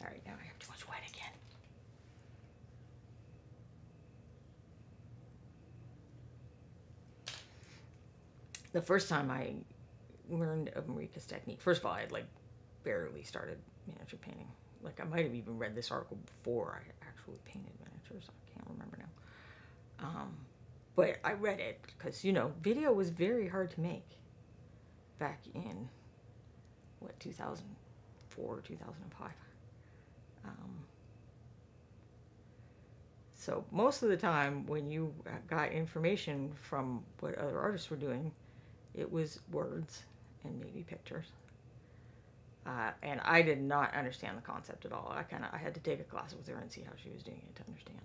Speaker 1: All right, now I have too much white again. The first time I learned of Marika's technique, first of all, I had like barely started miniature painting. Like, I might have even read this article before I actually painted miniatures. I can't remember now. But I read it because, you know, video was very hard to make back in, what, 2004, 2005. So most of the time when you got information from what other artists were doing, it was words and maybe pictures. And I did not understand the concept at all. I had to take a class with her and see how she was doing it to understand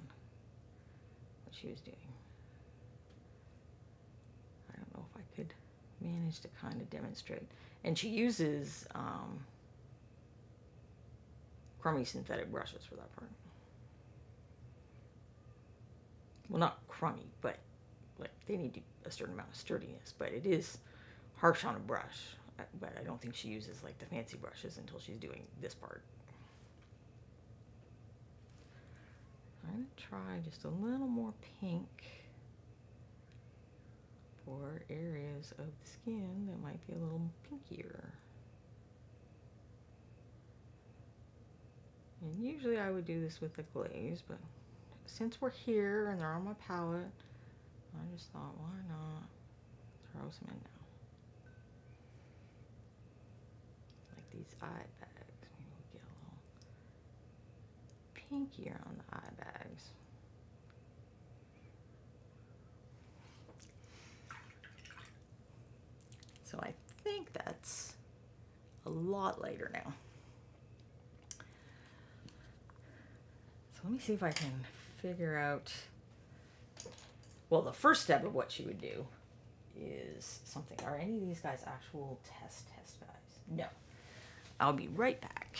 Speaker 1: what she was doing. I don't know if I could manage to kind of demonstrate. And she uses crummy synthetic brushes for that part. Well, not crummy, but like they need a certain amount of sturdiness. But it is harsh on a brush. But I don't think she uses like the fancy brushes until she's doing this part. I'm going to try just a little more pink for areas of the skin that might be a little pinkier. And usually I would do this with a glaze, but since we're here and they're on my palette, I just thought, why not throw some in now? Like these eye bags, maybe we'll get a little pinkier on the eye bags. So I think that's a lot lighter now. So let me see if I can figure out, well, the first step of what she would do is something. Are any of these guys actual test guys? No. I'll be right back.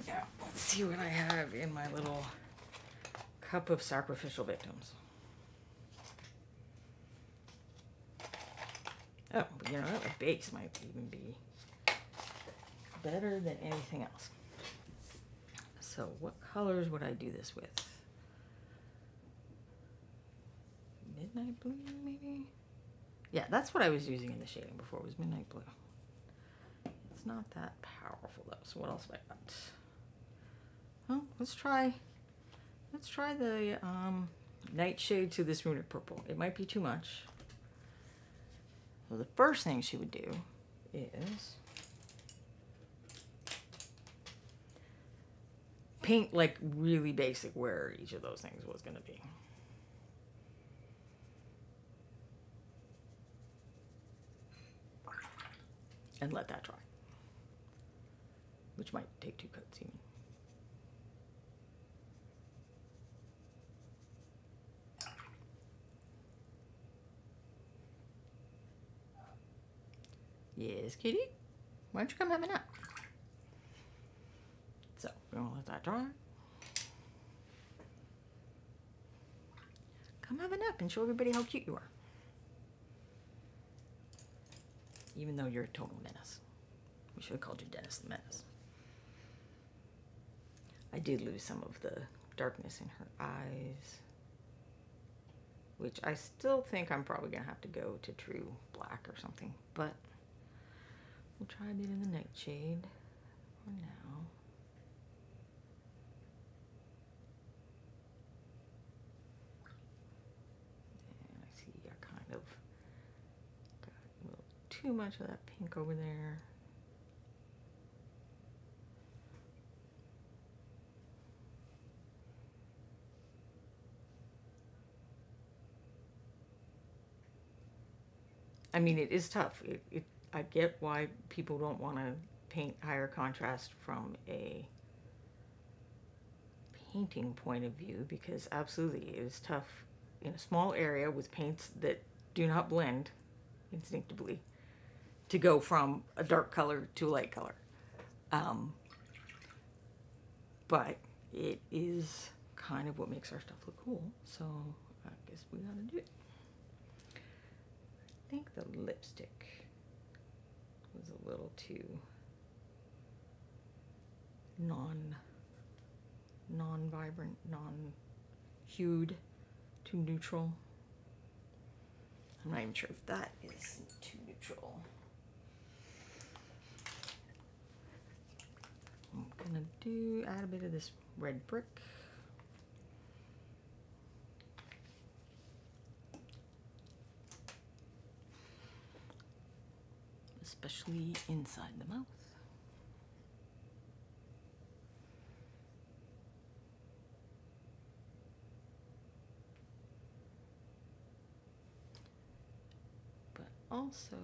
Speaker 1: Yeah, let's see what I have in my little cup of sacrificial victims. Oh, you know, a base might even be better than anything else. So what colors would I do this with? Midnight blue, maybe? Yeah, that's what I was using in the shading before, was midnight blue. It's not that powerful though, so what else have I got? Well, let's try the nightshade to this runic purple. It might be too much. So the first thing she would do is paint like really basic where each of those things was going to be. And let that dry, which might take 2 coats even. Yes, kitty? Why don't you come have a nap? So, we're gonna let that dry. Come have a nap and show everybody how cute you are. Even though you're a total menace. We should have called you Dennis the Menace. I did lose some of the darkness in her eyes, which I still think I'm probably gonna have to go to true black or something, but we'll try a bit in the nightshade for now. And I see I kind of got a little too much of that pink over there. I mean, it is tough. I get why people don't want to paint higher contrast from a painting point of view, because absolutely it is tough in a small area with paints that do not blend instinctively to go from a dark color to a light color. But it is kind of what makes our stuff look cool, so I guess we gotta do it. I think the lipstick was a little too non-vibrant, non-hued, too neutral. I'm not even sure if that is too neutral. I'm gonna add a bit of this red brick. Especially inside the mouth. But also,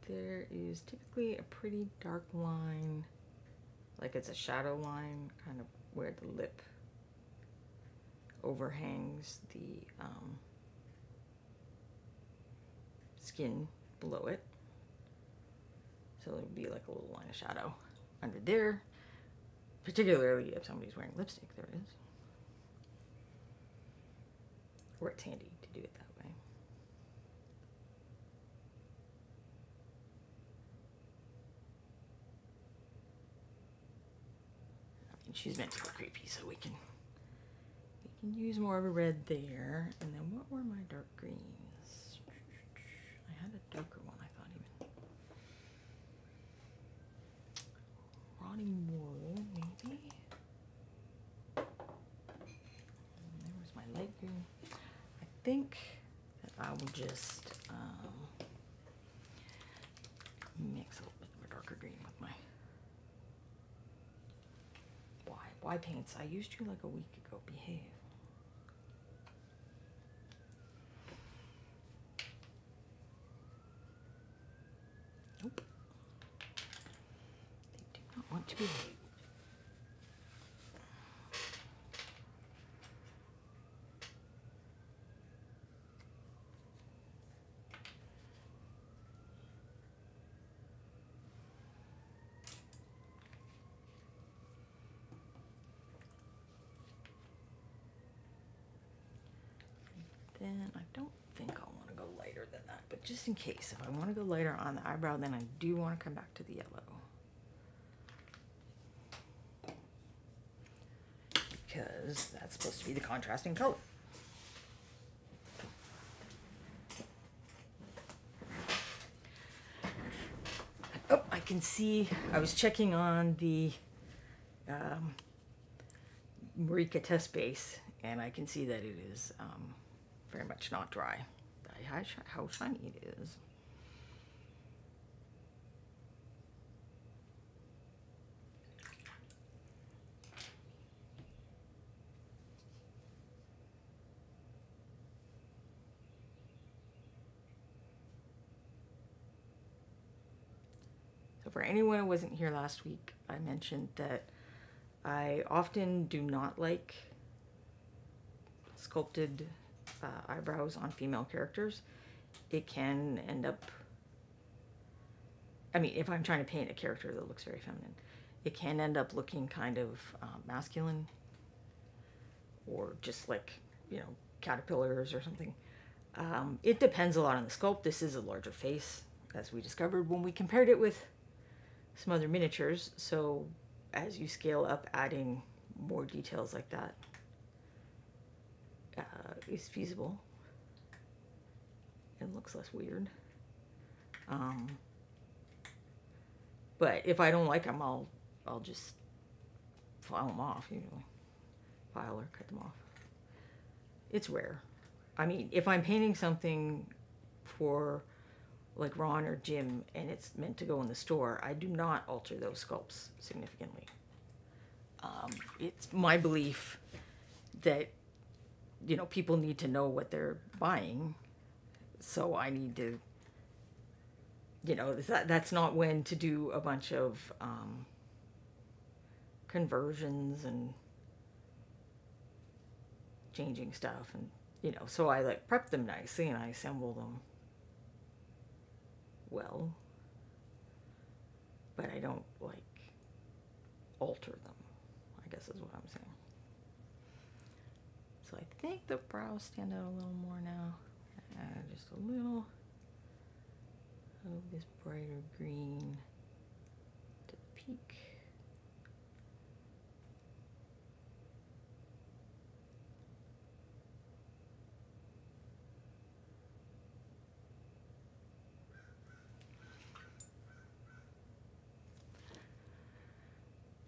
Speaker 1: there is typically a pretty dark line, like it's a shadow line, kind of where the lip overhangs the skin below it. So it would be like a little line of shadow under there, particularly if somebody's wearing lipstick, there is. Or it's handy to do it that way. I mean, she's meant to look creepy, so we can use more of a red there. And then what were my dark greens? I had a darker one, I thought, even. Rotting wool, maybe. And there was my light green. I think that I will just mix a little bit of a darker green with my why paints. I used to like a week ago. Behave. Nope. They do not want to behave. Then I don't think I'll want to go lighter than that, but just in case, if I want to go lighter on the eyebrow, then I do want to come back to the yellow. Because that's supposed to be the contrasting color. Oh, I can see, I was checking on the Marika test base, and I can see that it is very much not dry. How shiny it is. So for anyone who wasn't here last week, I mentioned that I often do not like sculpted eyebrows on female characters. It can end up, I mean, if I'm trying to paint a character that looks very feminine, it can end up looking kind of masculine, or just like, you know, caterpillars or something. It depends a lot on the sculpt. This is a larger face, as we discovered when we compared it with some other miniatures. So as you scale up, adding more details like that is feasible. It looks less weird. But if I don't like them, I'll just file them off, usually. File or cut them off. It's rare. I mean, if I'm painting something for like Ron or Jim and it's meant to go in the store, I do not alter those sculpts significantly. It's my belief that, you know, people need to know what they're buying. So I need to, that's not when to do a bunch of conversions and changing stuff. And, so I like prep them nicely and I assemble them well. But I don't like alter them, I guess is what I'm saying. So I think the brows stand out a little more now. Just a little of this brighter green to the peak.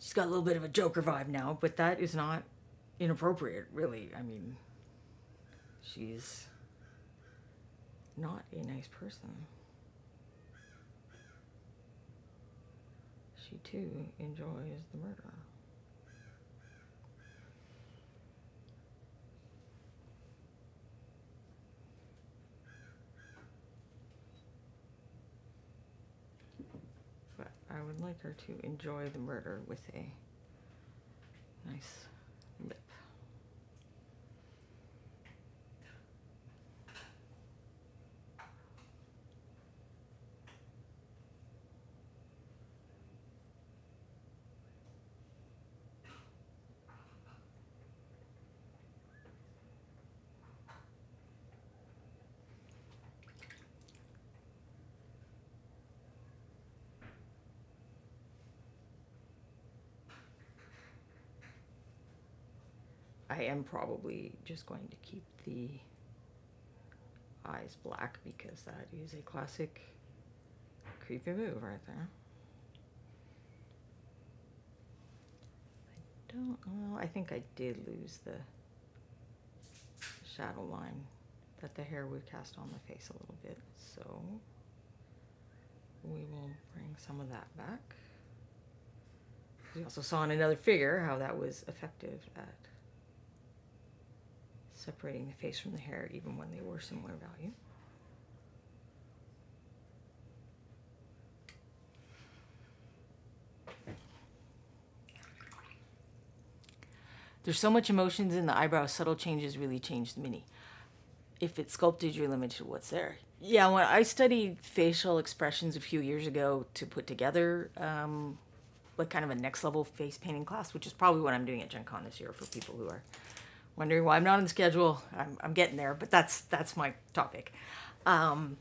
Speaker 1: She's got a little bit of a Joker vibe now, but that is not inappropriate, really. I mean, she's not a nice person. She too enjoys the murder. But I would like her to enjoy the murder with a nice lip. I am probably just going to keep the eyes black because that is a classic creepy move right there. I think I did lose the shadow line that the hair would cast on the face a little bit, so we will bring some of that back. We also saw in another figure how that was effective at separating the face from the hair even when they were similar value. There's so much emotions in the eyebrows, subtle changes really change the mini. If it's sculpted, you're limited to what's there. Yeah, when I studied facial expressions a few years ago to put together like kind of a next level face painting class, which is probably what I'm doing at Gen Con this year for people who are wondering why I'm not on the schedule. I'm getting there, but that's my topic. And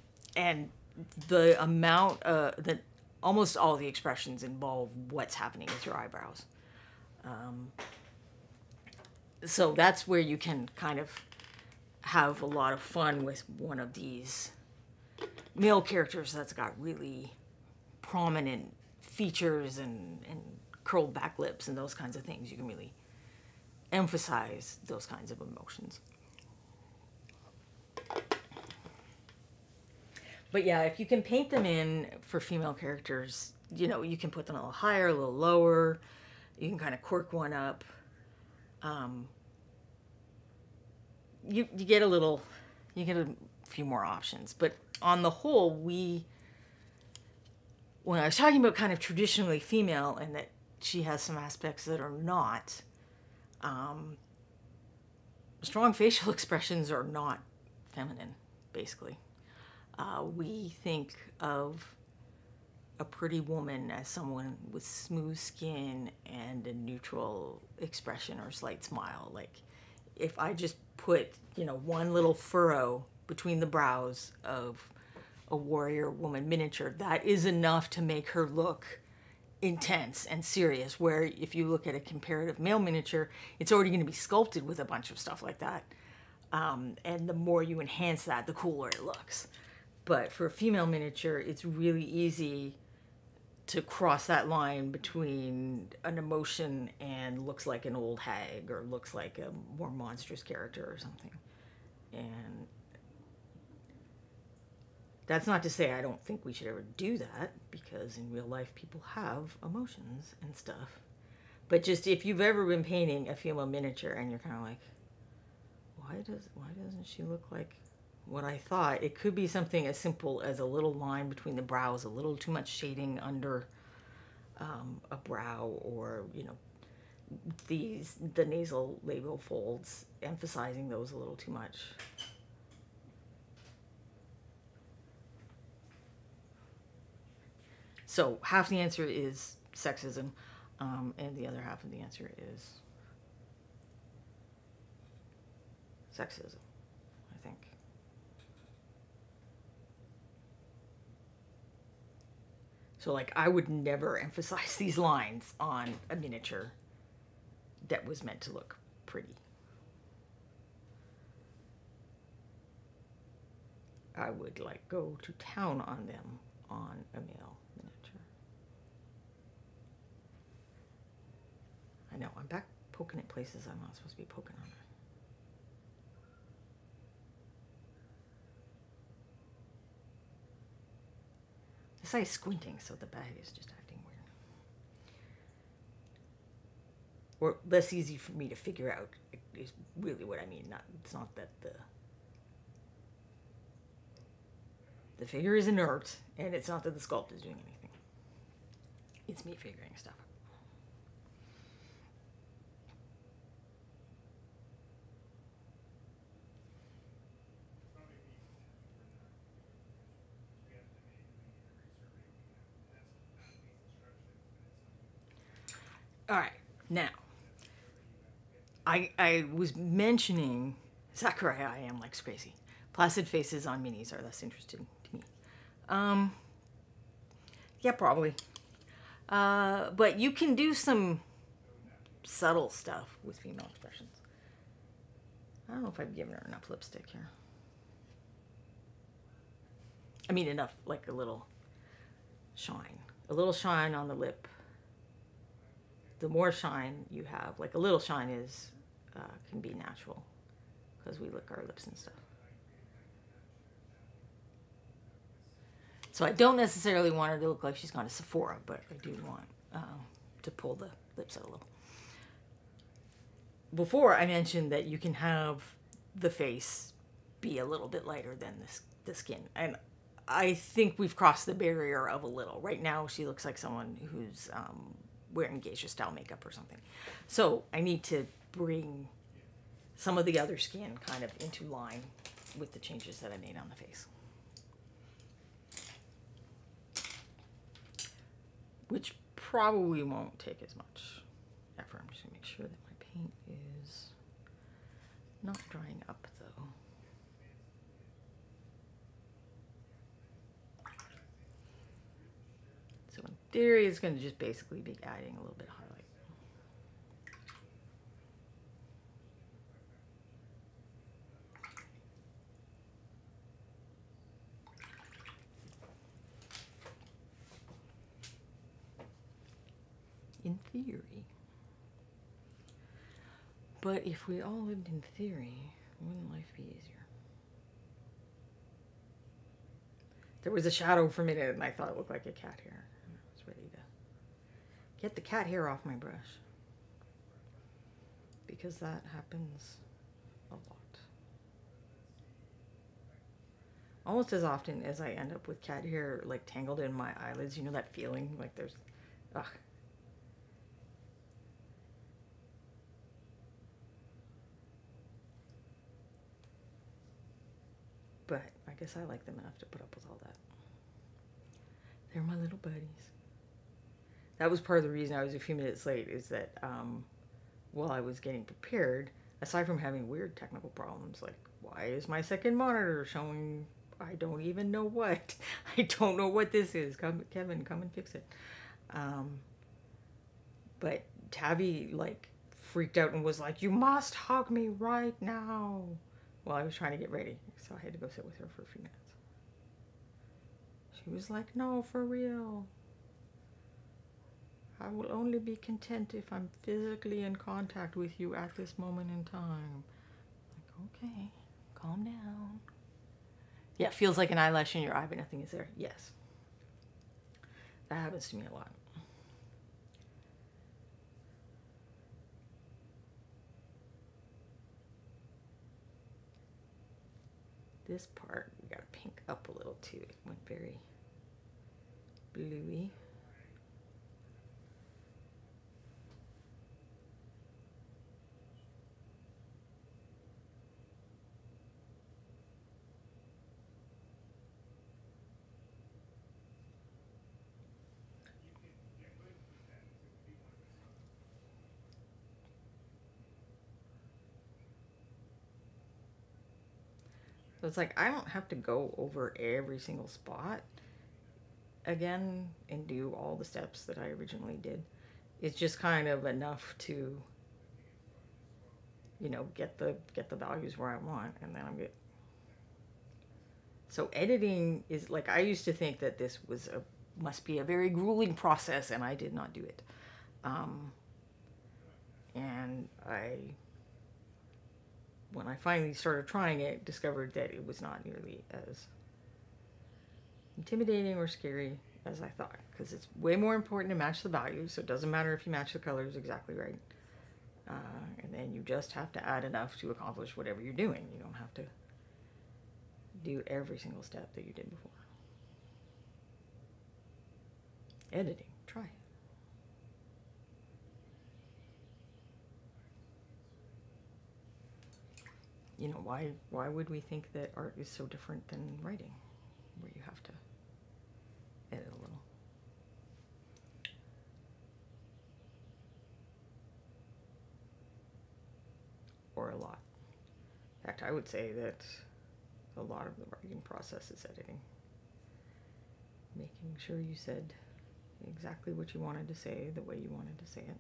Speaker 1: the amount that almost all the expressions involve what's happening with your eyebrows. So that's where you can kind of have a lot of fun with one of these male characters that's got really prominent features and curled back lips and those kinds of things. You can really emphasize those kinds of emotions. But yeah, if you can paint them in for female characters, you can put them a little higher, a little lower. You can kind of quirk one up. You get a few more options. But on the whole, when I was talking about kind of traditionally female and that she has some aspects that are not, strong facial expressions are not feminine, basically. We think of a pretty woman as someone with smooth skin and a neutral expression or slight smile. Like, if I just put, one little furrow between the brows of a warrior woman miniature, that is enough to make her look intense and serious, where if you look at a comparative male miniature, it's already going to be sculpted with a bunch of stuff like that. And the more you enhance that, the cooler it looks. But for a female miniature, it's really easy to cross that line between an emotion and looks like an old hag or looks like a more monstrous character or something. And that's not to say I don't think we should ever do that, because in real life people have emotions and stuff. But just if you've ever been painting a female miniature and you're kind of like, why doesn't she look like what I thought, it could be something as simple as a little line between the brows, a little too much shading under a brow, or, you know, the nasal labial folds, emphasizing those a little too much. So half the answer is sexism, and the other half of the answer is sexism, I think. So, like, I would never emphasize these lines on a miniature that was meant to look pretty. I would, like, go to town on them on a male miniature. I know, I'm back poking at places I'm not supposed to be poking on. This eye's squinting, so the bag is just acting weird. Or less easy for me to figure out is really what I mean. It's not that the figure is inert, and it's not that the sculpt is doing anything. It's me figuring stuff out. All right, now, I was mentioning Sakurai I am like crazy. Placid faces on minis are less interesting to me. Yeah, probably. But you can do some subtle stuff with female expressions. I don't know if I've given her enough lipstick here. I mean, enough, like a little shine. A little shine on the lip. The more shine you have, like a little shine is, can be natural because we lick our lips and stuff. So I don't necessarily want her to look like she's gone to Sephora, but I do want to pull the lips out a little. Before I mentioned that you can have the face be a little bit lighter than the skin. And I think we've crossed the barrier of a little. Right now she looks like someone who's wearing geisha style makeup or something. So I need to bring some of the other skin kind of into line with the changes that I made on the face. Which probably won't take as much effort. I'm just gonna make sure that my paint is not drying up though. So in theory, it's gonna just basically be adding a little bit of highlight. In theory. But if we all lived in theory, wouldn't life be easier? There was a shadow for a minute and I thought it looked like a cat hair. I was ready to get the cat hair off my brush. Because that happens a lot. Almost as often as I end up with cat hair like tangled in my eyelids. You know that feeling? Like there's, ugh. But I guess I like them enough to put up with all that. They're my little buddies. That was part of the reason I was a few minutes late, is that while I was getting prepared, aside from having weird technical problems, like why is my second monitor showing, I don't even know what. I don't know what this is. Kevin, come and fix it. But Tavi like freaked out and was like, you must hug me right now. While I was trying to get ready, so I had to go sit with her for a few minutes. She was like, no, for real. I will only be content if I'm physically in contact with you at this moment in time. Like, okay, calm down. Yeah, it feels like an eyelash in your eye, but nothing is there. Yes. That happens to me a lot. This part, we gotta pink up a little too. It went very bluey. So it's like I don't have to go over every single spot again and do all the steps that I originally did. It's just kind of enough to, you know, get the values where I want, and then I'm good. So editing is like, I used to think that this was must be a very grueling process, and I did not do it. And when I finally started trying it, discovered that it was not nearly as intimidating or scary as I thought, because it's way more important to match the values. So it doesn't matter if you match the colors exactly right. And then you just have to add enough to accomplish whatever you're doing. You don't have to do every single step that you did before. Editing, try it. You know, why would we think that art is so different than writing, where you have to edit a little? Or a lot. In fact, I would say that a lot of the writing process is editing. Making sure you said exactly what you wanted to say, the way you wanted to say it,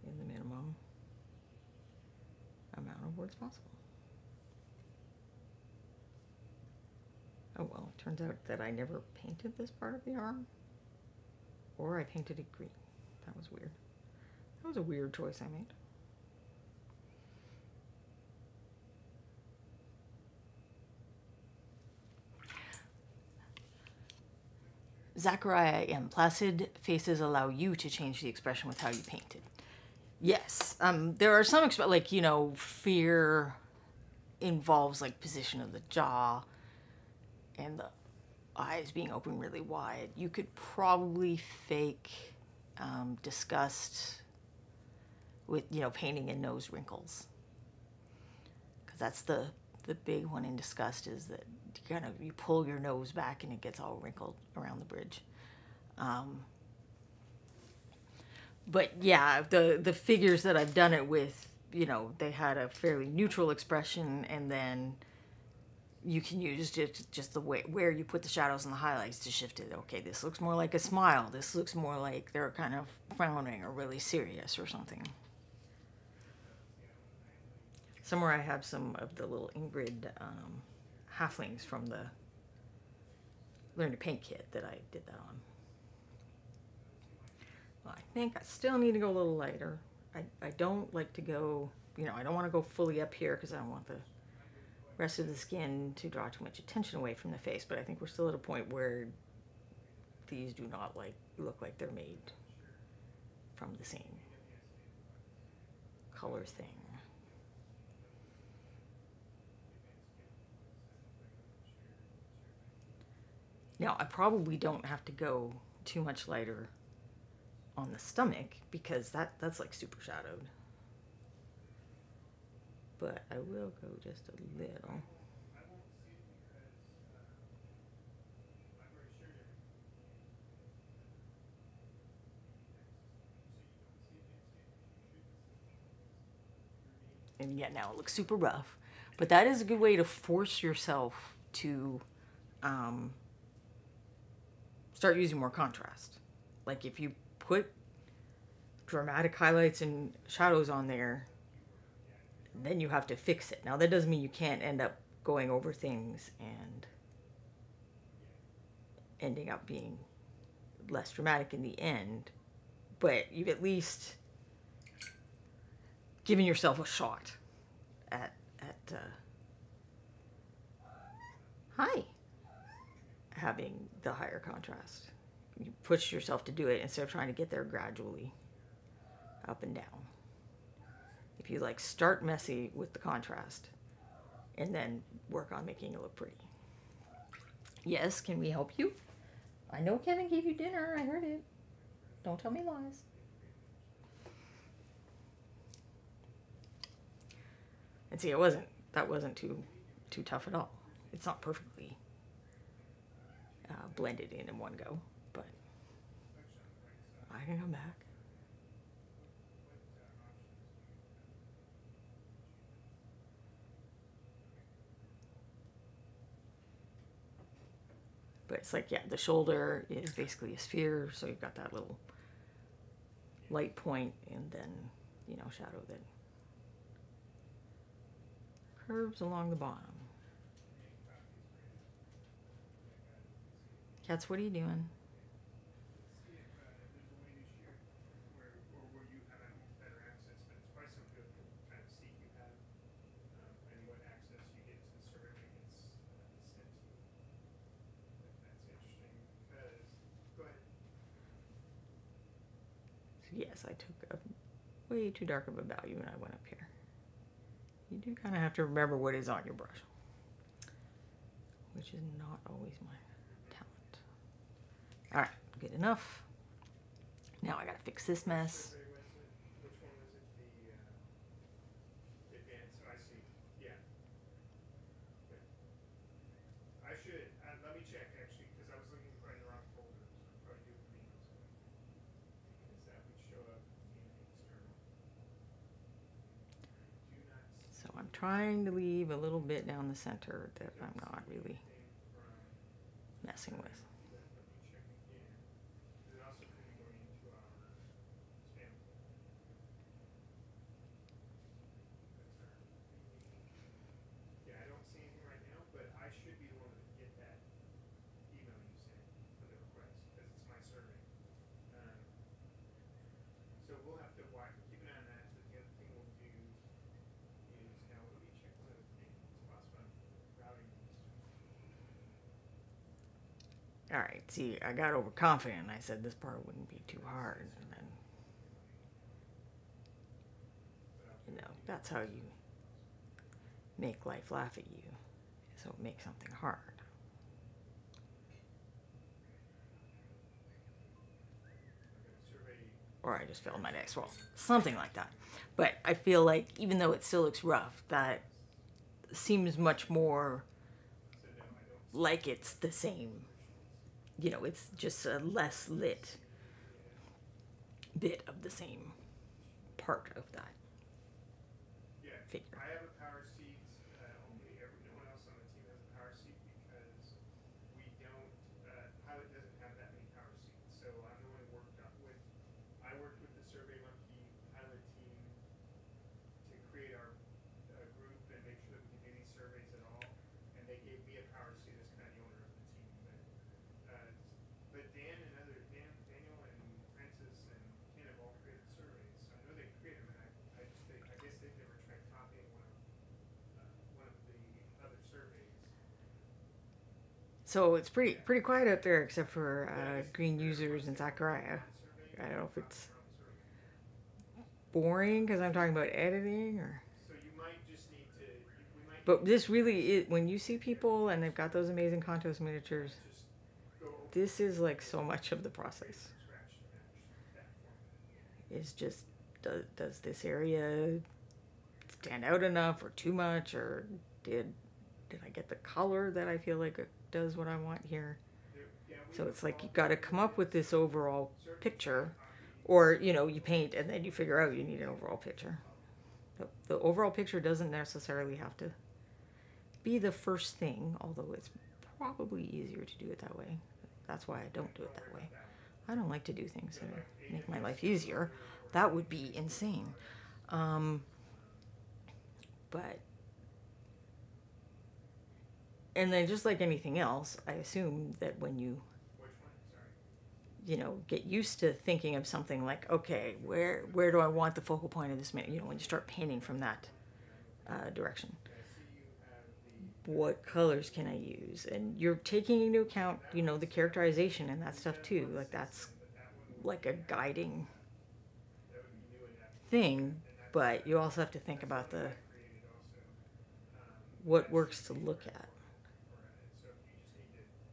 Speaker 1: in the minimum amount of words possible. Oh well, it turns out that I never painted this part of the arm, or I painted it green. That was weird. That was a weird choice I made. Zachariah M. Placid faces allow you to change the expression with how you paint it. Yes, there are some, like, you know, fear involves like position of the jaw and the eyes being open really wide. You could probably fake disgust with, you know, painting in nose wrinkles, because that's the big one in disgust, is that you pull your nose back and it gets all wrinkled around the bridge. But yeah, the figures that I've done it with, you know, they had a fairly neutral expression, and then you can use just the way where you put the shadows and the highlights to shift it. Okay, this looks more like a smile. This looks more like they're kind of frowning or really serious or something. Somewhere I have some of the little Ingrid halflings from the Learn to Paint kit that I did that on. Well, I think I still need to go a little lighter. I don't like to go, you know, I don't want to go fully up here because I don't want the rest of the skin to draw too much attention away from the face, but I think we're still at a point where these do not look like they're made from the same color thing. Now, I probably don't have to go too much lighter on the stomach, because that's like super shadowed. But I will go just a little. And yeah, now it looks super rough. But that is a good way to force yourself to start using more contrast. Like if you put dramatic highlights and shadows on there, then you have to fix it. Now that doesn't mean you can't end up going over things and ending up being less dramatic in the end, but you've at least given yourself a shot at having the higher contrast. You push yourself to do it instead of trying to get there gradually up and down. If you like start messy with the contrast and then work on making it look pretty. Yes, can we help you? I know Kevin gave you dinner. I heard it. Don't tell me lies. And see, that wasn't too tough at all. It's not perfectly blended in one go, but I can come back. But it's like, yeah, the shoulder is basically a sphere, so you've got that little light point and then, you know, shadow that curves along the bottom. Cats, what are you doing? Yes, I took a way too dark of a value when I went up here. You do kind of have to remember what is on your brush, which is not always my talent. All right, good enough. Now I gotta fix this mess. So I'm trying to leave a little bit down the center that I'm not really messing with. All right, see, I got overconfident. I said this part wouldn't be too hard. And then, you know, that's how you make life laugh at you. So make something hard. Or I just failed my next roll. Something like that. But I feel like even though it still looks rough, that seems much more like it's the same. You know, it's just a less lit bit of the same part of that figure. So it's pretty quiet out there, except for green users and Zachariah. I don't know if it's boring because I'm talking about editing, or. But this really is, when you see people and they've got those amazing Contos miniatures, this is like so much of the process. It's just, does this area stand out enough or too much, or did I get the color that I feel like it does what I want here? So it's like you got to come up with this overall picture, or you know, you paint and then you figure out you need an overall picture. The overall picture doesn't necessarily have to be the first thing, although it's probably easier to do it that way. That's why I don't do it that way. I don't like to do things that make my life easier. That would be insane. But, and then just like anything else, I assume that when you know, get used to thinking of something like, okay, where do I want the focal point of this minute? You know, when you start painting from that direction, what colors can I use? And you're taking into account, you know, the characterization and that stuff too. Like that's like a guiding thing, but you also have to think about what works to look at.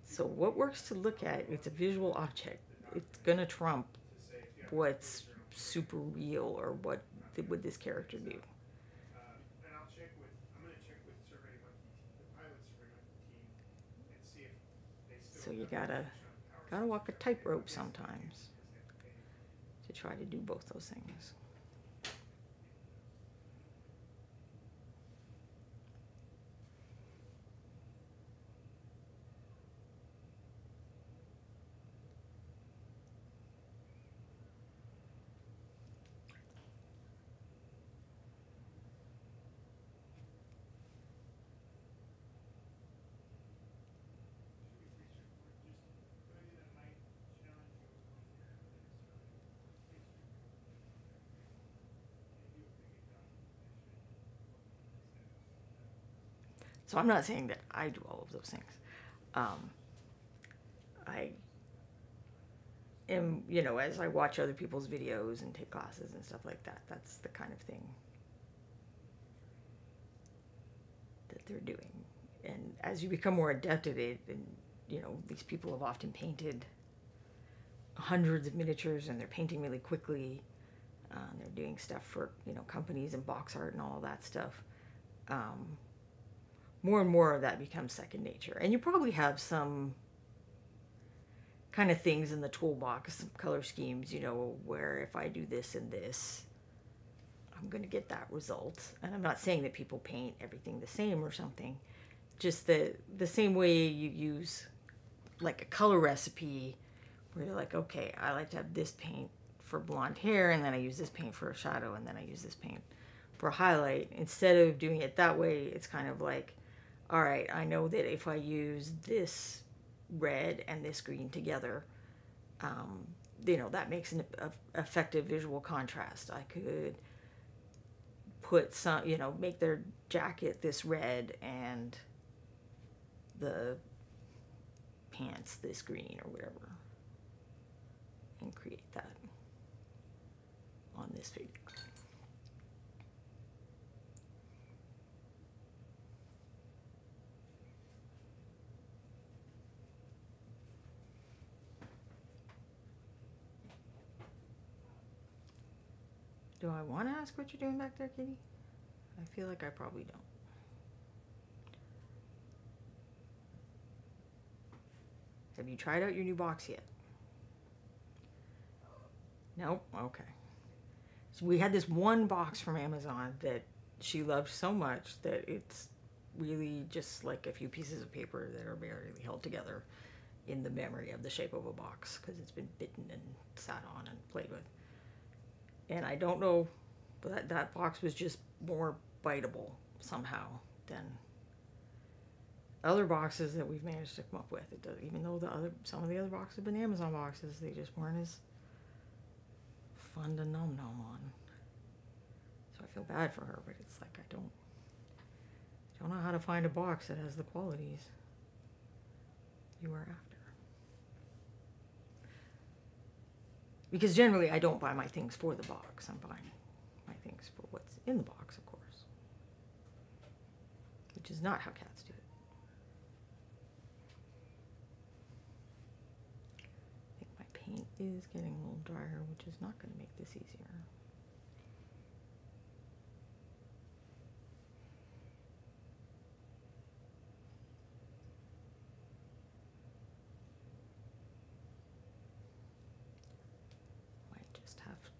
Speaker 1: So what works to look at, it's a visual object. It's going to trump what's super real or what would this character do. So you gotta walk a tightrope sometimes to try to do both those things. So I'm not saying that I do all of those things. I am, as I watch other people's videos and take classes and stuff like that, that's the kind of thing that they're doing. And as you become more adept at it, and, these people have often painted hundreds of miniatures and they're painting really quickly. They're doing stuff for, companies and box art and all of that stuff. More and more of that becomes second nature. And you probably have some kind of things in the toolbox, some color schemes, where if I do this and this, I'm going to get that result. And I'm not saying that people paint everything the same or something. Just the same way you use like a color recipe where you're like, okay, I like to have this paint for blonde hair, and then I use this paint for a shadow, and then I use this paint for a highlight. Instead of doing it that way, it's kind of like, all right, I know that if I use this red and this green together, that makes an effective visual contrast. I could put some, make their jacket this red and the pants this green or whatever, and create that on this figure. Do I want to ask what you're doing back there, Kitty? I feel like I probably don't. Have you tried out your new box yet? Nope? Okay. So we had this one box from Amazon that she loved so much that it's really just like a few pieces of paper that are barely held together in the memory of the shape of a box because it's been bitten and sat on and played with. And I don't know, but that box was just more biteable somehow than other boxes that we've managed to come up with. It does, even though some of the other boxes have been Amazon boxes, they just weren't as fun to nom on. So I feel bad for her, but it's like I don't know how to find a box that has the qualities you are after. Because generally I don't buy my things for the box. I'm buying my things for what's in the box, of course. Which is not how cats do it. I think my paint is getting a little drier, which is not going to make this easier.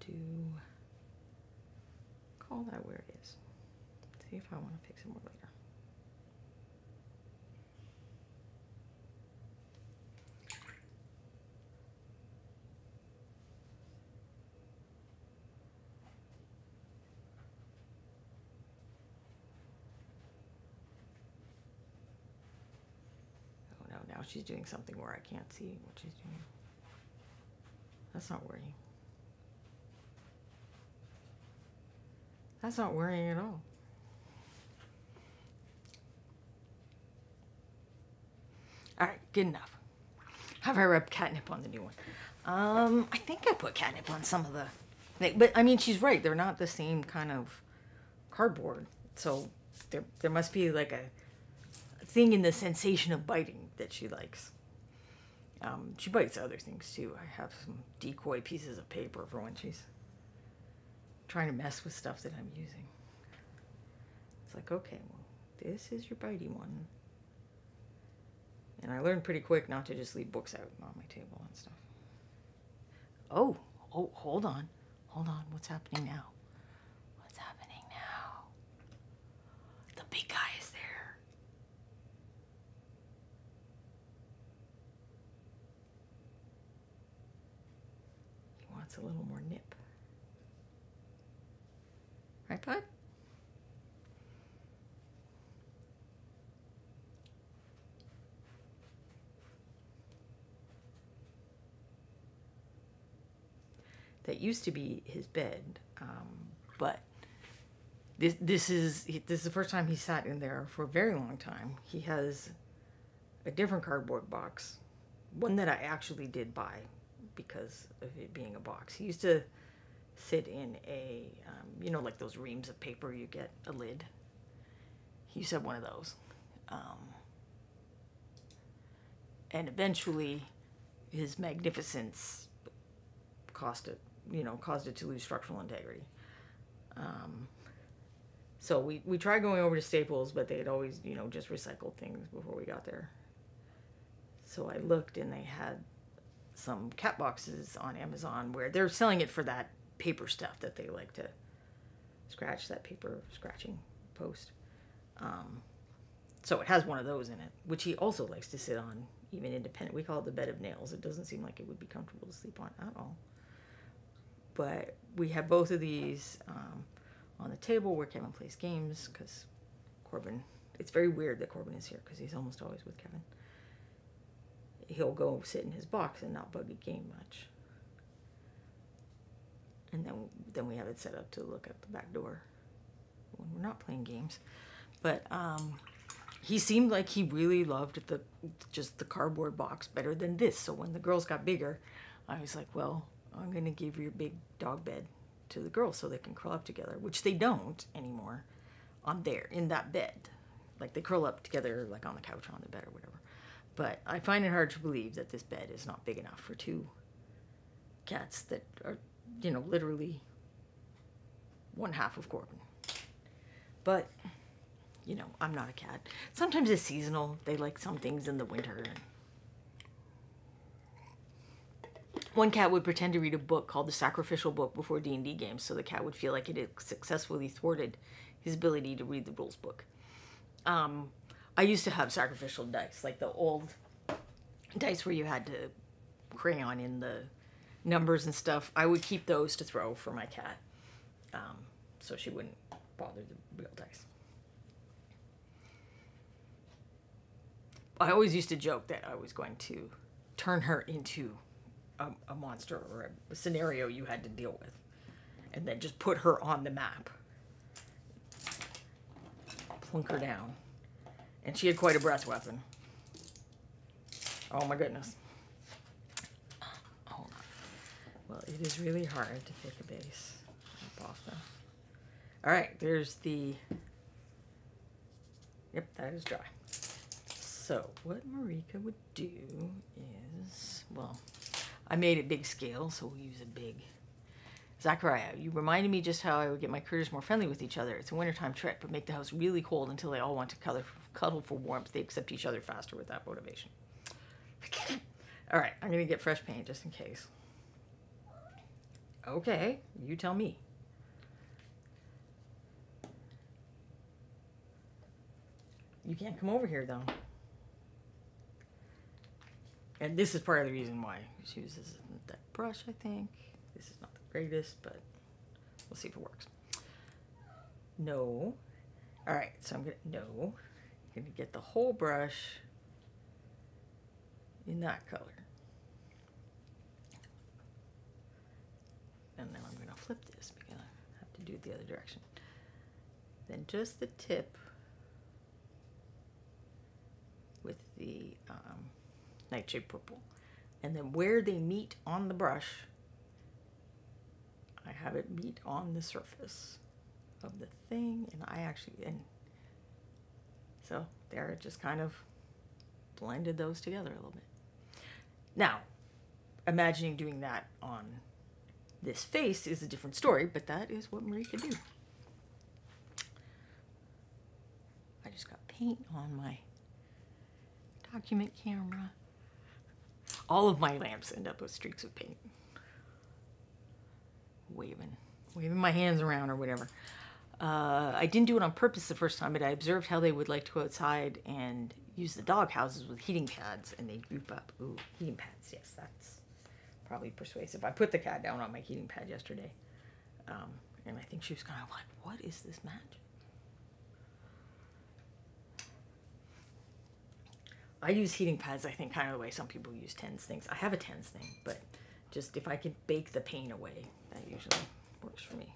Speaker 1: To call that where it is. See if I want to fix it more later. Oh no, now she's doing something where I can't see what she's doing. That's not worrying. That's not worrying at all. All right, good enough. Have I rubbed catnip on the new one? I think I put catnip on some of the... But, I mean, she's right. They're not the same kind of cardboard. So there must be like a thing in the sensation of biting that she likes. She bites other things too. I have some decoy pieces of paper for when she's trying to mess with stuff that I'm using. It's like, okay, well, this is your bitey one. And I learned pretty quick not to just leave books out on my table and stuff. Oh, hold on. Hold on. What's happening now? What's happening now? The big guy is there. He wants a little more nip. Right, bud? That used to be his bed, but this is the first time he sat in there for a very long time. He has a different cardboard box, one that I actually did buy because of it being a box. He used to sit in a, you know, like those reams of paper you get a lid. He used to have one of those, and eventually his magnificence caused it to lose structural integrity. So we tried going over to Staples, but they had always, you know, just recycled things before we got there. So I looked, and they had some cat boxes on Amazon where they're selling it for that paper stuff that they like to scratch, that paper scratching post. So it has one of those in it, which he also likes to sit on, even independent. We call it the bed of nails. It doesn't seem like it would be comfortable to sleep on at all. But we have both of these on the table where Kevin plays games, because Corbin, it's very weird that Corbin is here because he's almost always with Kevin. He'll go sit in his box and not bug a game much. And then we have it set up to look at the back door when we're not playing games. But he seemed like he really loved just the cardboard box better than this. So when the girls got bigger, I was like, well, I'm going to give your big dog bed to the girls so they can curl up together, which they don't anymore in that bed. Like, they curl up together, like on the couch or on the bed or whatever. But I find it hard to believe that this bed is not big enough for two cats that are, you know, literally one half of Corbin. But, you know, I'm not a cat. Sometimes it's seasonal. They like some things in the winter. One cat would pretend to read a book called The Sacrificial Book before D&D games, so the cat would feel like it had successfully thwarted his ability to read the rules book. I used to have sacrificial dice, like the old dice where you had to crayon in the numbers and stuff. I would keep those to throw for my cat, so she wouldn't bother the real dice. I always used to joke that I was going to turn her into a monster or a scenario you had to deal with, and then just put her on the map, plunk her down. And she had quite a breath weapon. Oh my goodness. Hold on. Well, it is really hard to pick a base off them. All right, there's the, yep, that is dry. So what Marika would do is, well, I made it big scale, so we'll use a big. Zachariah, you reminded me just how I would get my critters more friendly with each other. It's a wintertime trick, but make the house really cold until they all want to cuddle for warmth. They accept each other faster with that motivation. All right, I'm going to get fresh paint just in case. Okay, you tell me. You can't come over here, though. And this is part of the reason why she uses that brush, I think. This is not the greatest, but we'll see if it works. No. All right, so I'm going to get the whole brush in that color. And then I'm going to flip this because I have to do it the other direction. Then just the tip with the nightshade purple. And then where they meet on the brush, I have it meet on the surface of the thing, and So there, it just kind of blended those together a little bit. Now, imagining doing that on this face is a different story, but that is what Marie could do. I just got paint on my document camera. All of my lamps end up with streaks of paint. Waving my hands around or whatever. I didn't do it on purpose the first time, but I observed how they would like to go outside and use the dog houses with heating pads, and they'd group up. Ooh, heating pads, yes, that's probably persuasive. I put the cat down on my heating pad yesterday, and I think she was kind of like, what is this magic? I use heating pads, I think, kind of the way some people use TENS things. I have a TENS thing, but just if I can bake the pain away, that usually works for me.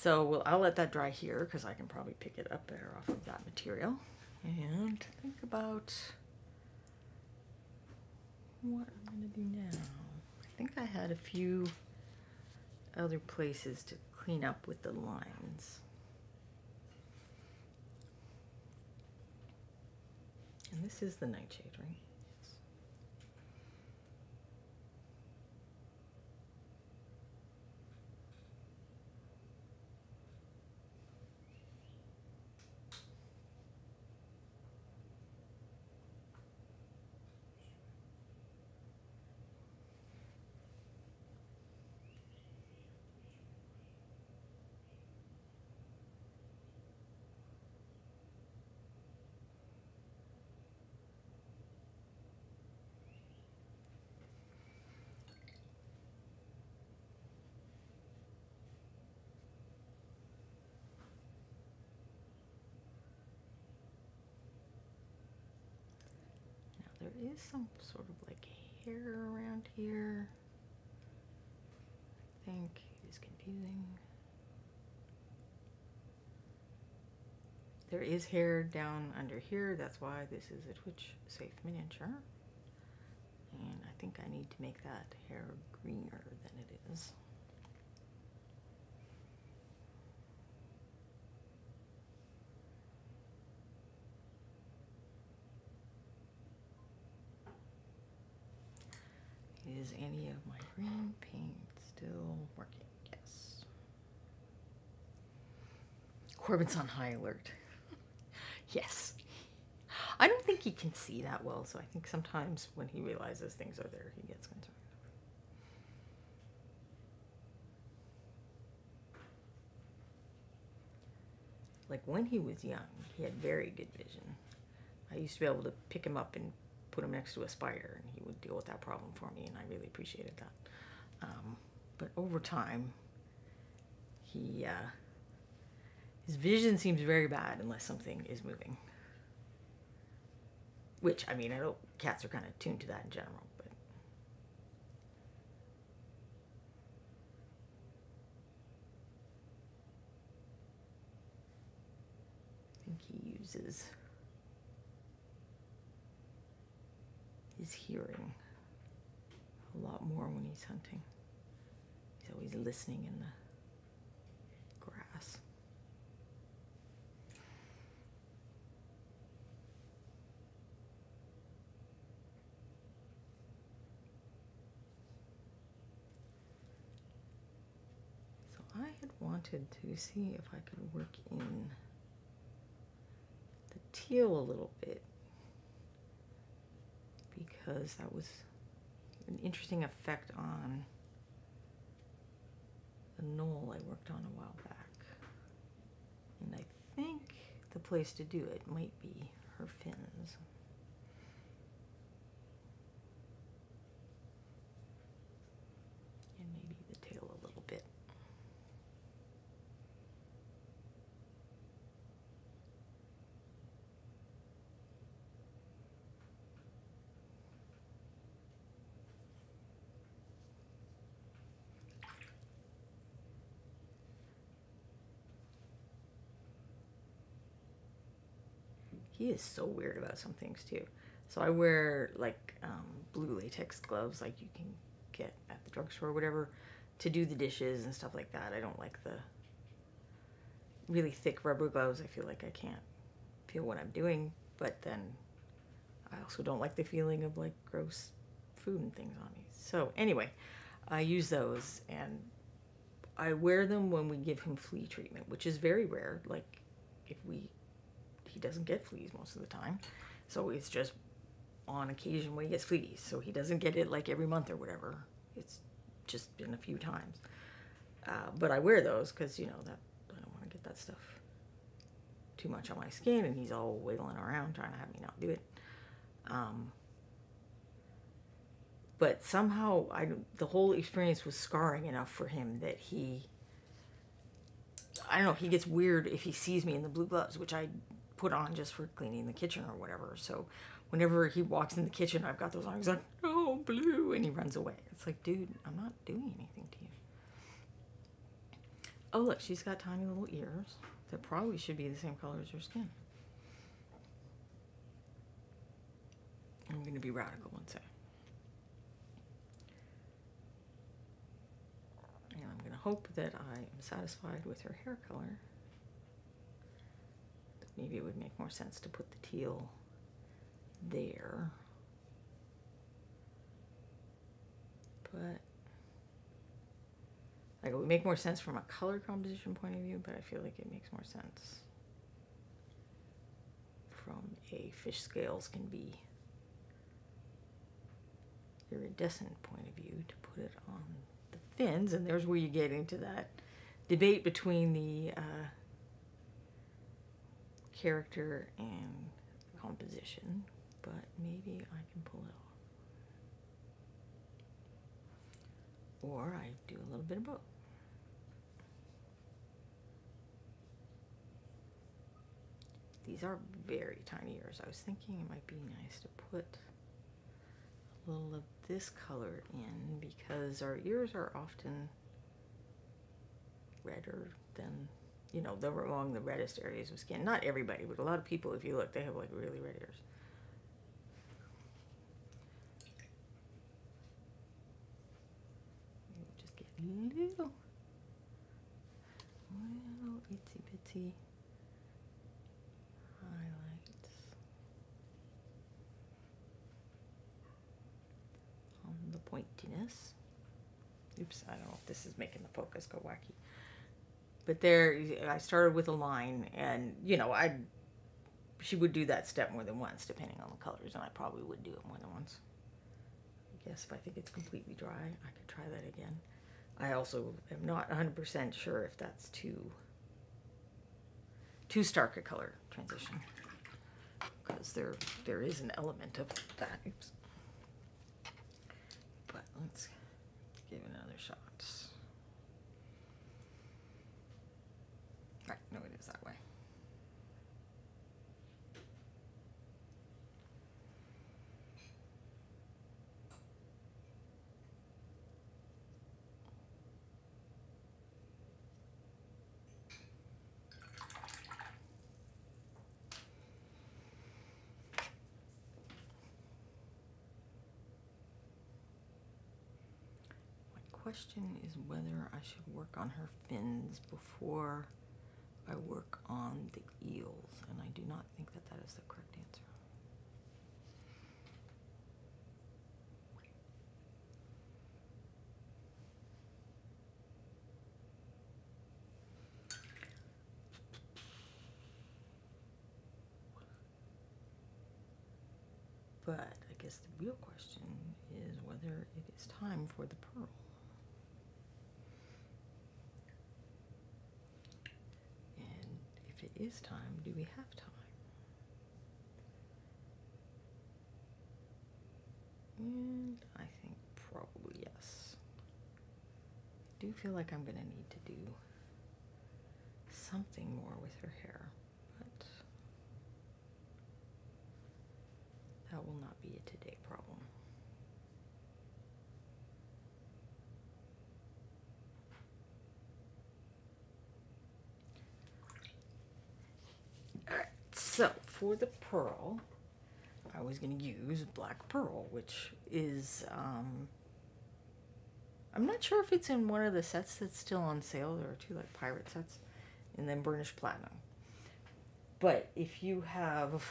Speaker 1: So I'll let that dry here because I can probably pick it up better off of that material. And think about what I'm going to do now. I think I had a few other places to clean up with the lines. And this is the nightshade, right? Yes. There is some sort of like hair around here. I think it is confusing. There is hair down under here. That's why this is a Twitch safe miniature. And I think I need to make that hair greener than it is. Is any of my green paint still working? Yes. Corbin's on high alert. Yes. I don't think he can see that well, so I think sometimes when he realizes things are there, he gets concerned. Like when he was young, he had very good vision. I used to be able to pick him up and put him next to a spider, and he would deal with that problem for me, and I really appreciated that. But over time, his vision seems very bad unless something is moving. Which, I mean, I know cats are kind of tuned to that in general, but I think he uses his hearing a lot more when he's hunting. He's always listening in the grass. So I had wanted to see if I could work in the teal a little bit, because that was an interesting effect on the knoll I worked on a while back. And I think the place to do it might be her fins. And maybe the tail a little bit. He is so weird about some things too. So I wear like blue latex gloves like you can get at the drugstore or whatever to do the dishes and stuff like that. I don't like the really thick rubber gloves, I feel like I can't feel what I'm doing, but then I also don't like the feeling of like gross food and things on me. So anyway, I use those, and I wear them when we give him flea treatment, which is very rare. Like he doesn't get fleas most of the time. So it's just on occasion when he gets fleas. So he doesn't get it like every month or whatever. It's just been a few times. But I wear those because, you know, that I don't want to get that stuff too much on my skin, and he's all wiggling around trying to have me not do it. But somehow the whole experience was scarring enough for him that I don't know, he gets weird if he sees me in the blue gloves, which I put on just for cleaning the kitchen or whatever. So whenever he walks in the kitchen, I've got those on. He's like, oh, blue, and he runs away. It's like, dude, I'm not doing anything to you. Oh, look, she's got tiny little ears that probably should be the same color as her skin. I'm going to be radical and say. And I'm going to hope that I am satisfied with her hair color. Maybe it would make more sense to put the teal there. But like, it would make more sense from a color composition point of view, but I feel like it makes more sense from a fish scales can be iridescent point of view to put it on the fins. And there's where you get into that debate between the character and composition, but maybe I can pull it off. Or I do a little bit of both. These are very tiny ears. I was thinking it might be nice to put a little of this color in, because our ears are often redder than, you know, they're among the reddest areas of skin. Not everybody, but a lot of people, if you look, they have like really red ears. Just get little itsy bitsy highlights on the pointiness. Oops, I don't know if this is making the focus go wacky. But there, I started with a line, and, you know, she would do that step more than once, depending on the colors, and I probably would do it more than once. I guess if I think it's completely dry, I could try that again. I also am not 100% sure if that's too stark a color transition, because there is an element of that. Oops. But let's give it another shot. Right, no, it is that way. My question is whether I should work on her fins before I work on the eels, and I do not think that that is the correct answer. But I guess the real question is whether it is time for the pearl. And if it is time, do we have time? And I think probably yes. I do feel like I'm going to need to do something more with her hair, but that will not be a today problem. Alright, so for the pearl, I was going to use black pearl, which is, I'm not sure if it's in one of the sets that's still on sale. There are two like pirate sets and then burnished platinum. But if you have,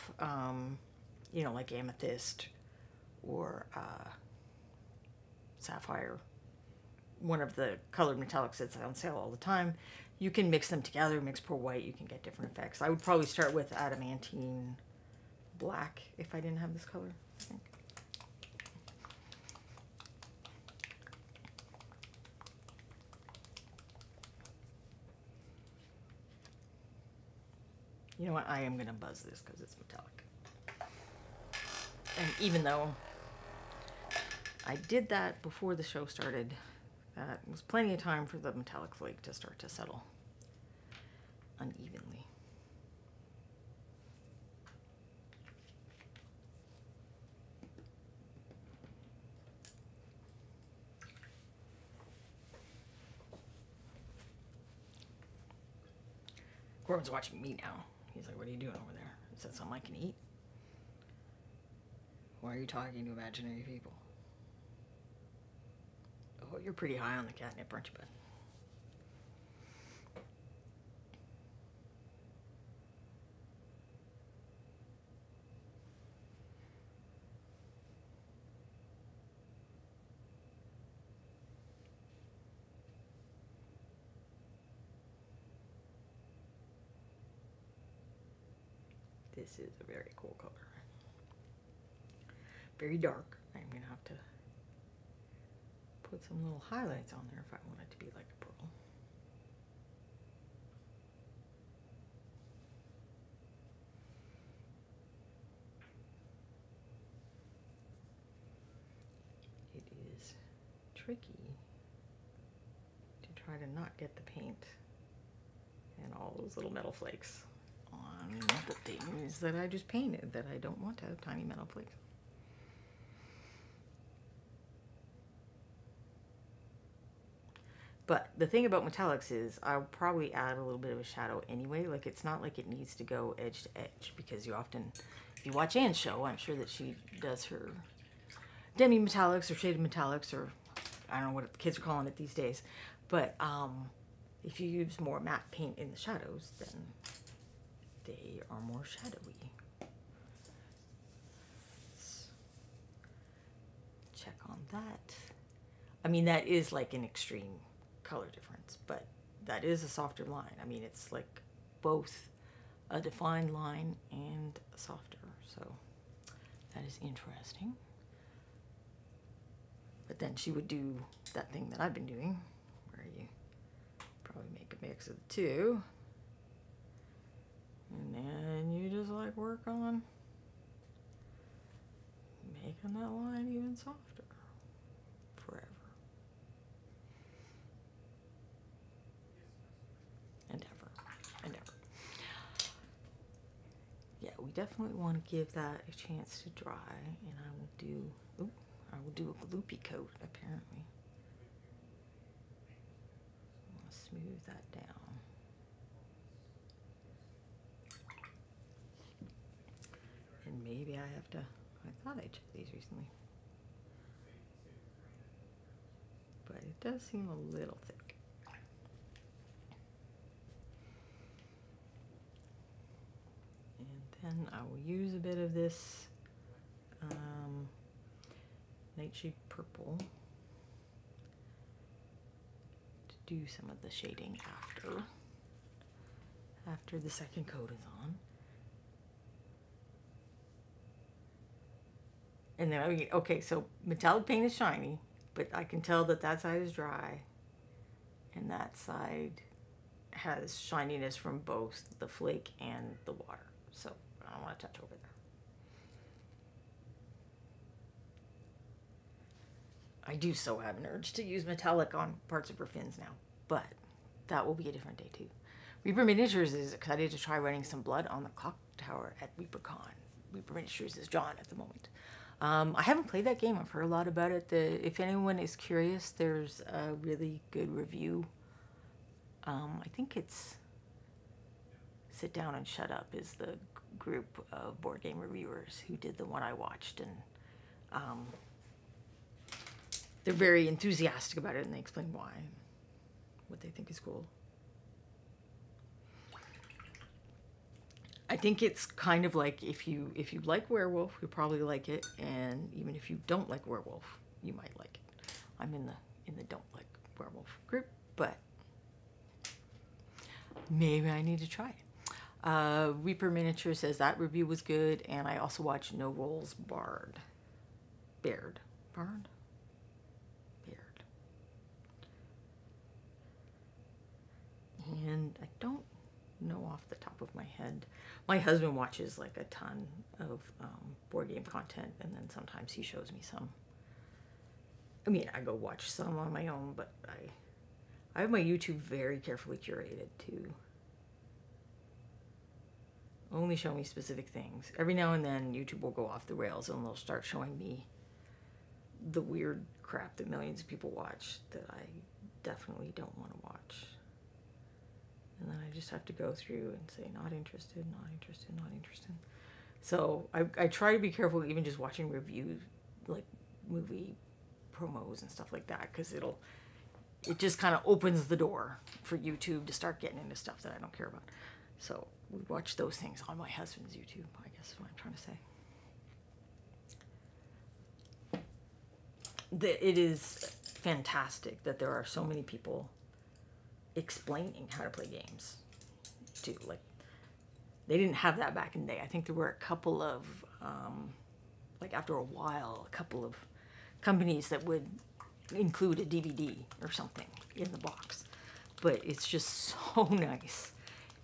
Speaker 1: you know, like amethyst or sapphire, one of the colored metallics that's on sale all the time, you can mix them together, mix per white, you can get different effects. I would probably start with adamantine black if I didn't have this color, I think. You know what? I am going to buzz this because it's metallic. And even though I did that before the show started, that was plenty of time for the metallic flake to start to settle unevenly. Gordon's watching me now. He's like, what are you doing over there? Is that something I can eat? Why are you talking to imaginary people? Oh, you're pretty high on the catnip, aren't you, bud? This is a very cool color. Very dark. I'm going to have to put some little highlights on there if I want it to be like a pearl. It is tricky to try to not get the paint and all those little metal flakes on the things that I just painted that I don't want to have tiny metal flakes. But the thing about metallics is I'll probably add a little bit of a shadow anyway. Like, it's not like it needs to go edge to edge, because you often, if you watch Anne's show, I'm sure that she does her demi-metallics or shaded metallics, or I don't know what the kids are calling it these days. But if you use more matte paint in the shadows, then they are more shadowy. Let's check on that. I mean, that is like an extreme color difference, but that is a softer line. I mean, it's like both a defined line and softer, so that is interesting. But then she would do that thing that I've been doing, where you probably make a mix of the two, and then you just like work on making that line even softer forever. And ever. Yeah, we definitely want to give that a chance to dry, and I will do a gloopy coat, apparently. I want to smooth that down. And maybe I have to, I thought I checked these recently, but it does seem a little thick. And then I will use a bit of this Nightshade Purple to do some of the shading after the second coat is on. And then, I mean, okay, so metallic paint is shiny, but I can tell that that side is dry, and that side has shininess from both the flake and the water. So I don't want to touch over there. I do so have an urge to use metallic on parts of her fins now, but that will be a different day too. Reaper Miniatures is excited to try running some blood on the clock tower at WeeperCon. Reaper Miniatures is John at the moment. I haven't played that game. I've heard a lot about it. If anyone is curious, there's a really good review. I think it's Sit Down and Shut Up is the group of board game reviewers who did the one I watched, and they're very enthusiastic about it, and they explain why, what they think is cool. I think it's kind of like if you like werewolf, you probably like it, and even if you don't like werewolf, you might like it. I'm in the don't like werewolf group, but maybe I need to try it. Reaper Miniature says that review was good, and I also watched No Rolls Baird. And I don't know off the top of my head. My husband watches like a ton of board game content, and then sometimes he shows me some. I mean, I go watch some on my own, but I have my YouTube very carefully curated to only show me specific things. Every now and then YouTube will go off the rails and they'll start showing me the weird crap that millions of people watch that I definitely don't want to watch. And then I just have to go through and say, not interested, not interested, not interested. So I try to be careful even just watching reviews, like movie promos and stuff like that, because it just kind of opens the door for YouTube to start getting into stuff that I don't care about. So we watch those things on my husband's YouTube, I guess is what I'm trying to say. It is fantastic that there are so many people explaining how to play games too. Like, they didn't have that back in the day. I think there were a couple of like after a while, a couple of companies that would include a DVD or something in the box. But it's just so nice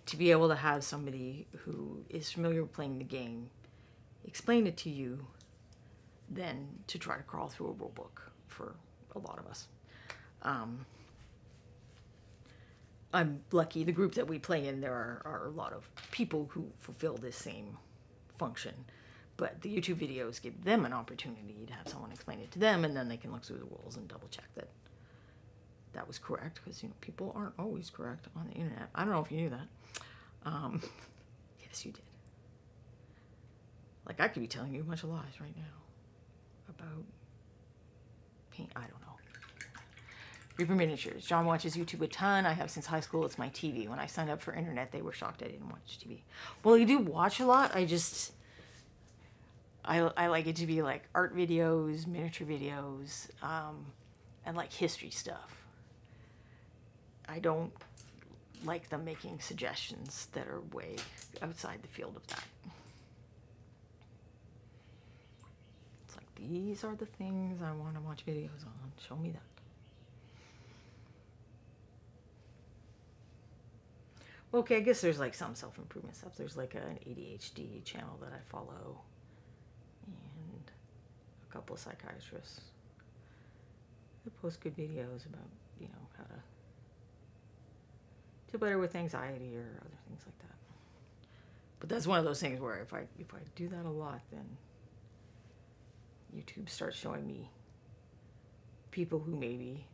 Speaker 1: to be able to have somebody who is familiar with playing the game explain it to you than to try to crawl through a rule book for a lot of us. I'm lucky, the group that we play in, there are a lot of people who fulfill this same function. But the YouTube videos give them an opportunity to have someone explain it to them, and then they can look through the rules and double check that that was correct, because, you know, people aren't always correct on the internet. I don't know if you knew that. Yes, you did. Like, I could be telling you a bunch of lies right now about paint. I don't know. Reaper Miniatures. John watches YouTube a ton. I have since high school. It's my TV. When I signed up for internet, they were shocked I didn't watch TV. Well, you do watch a lot. I like it to be like art videos, miniature videos, and like history stuff. I don't like them making suggestions that are way outside the field of that. It's like, these are the things I want to watch videos on. Show me that. Okay, I guess there's like some self-improvement stuff. There's like an ADHD channel that I follow, and a couple of psychiatrists that post good videos about, you know, how to do better with anxiety or other things like that. But that's one of those things where if I do that a lot, then YouTube starts showing me people who maybe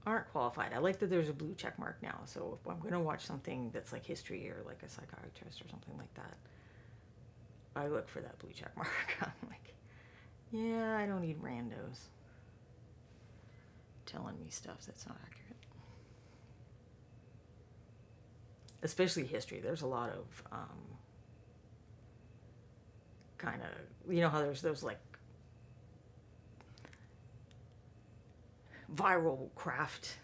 Speaker 1: aren't qualified. I like that there's a blue check mark now, so if I'm going to watch something that's like history or like a psychiatrist or something like that, I look for that blue check mark. I'm like, yeah, I don't need randos telling me stuff that's not accurate. Especially history. There's a lot of kind of, you know how there's those like viral craft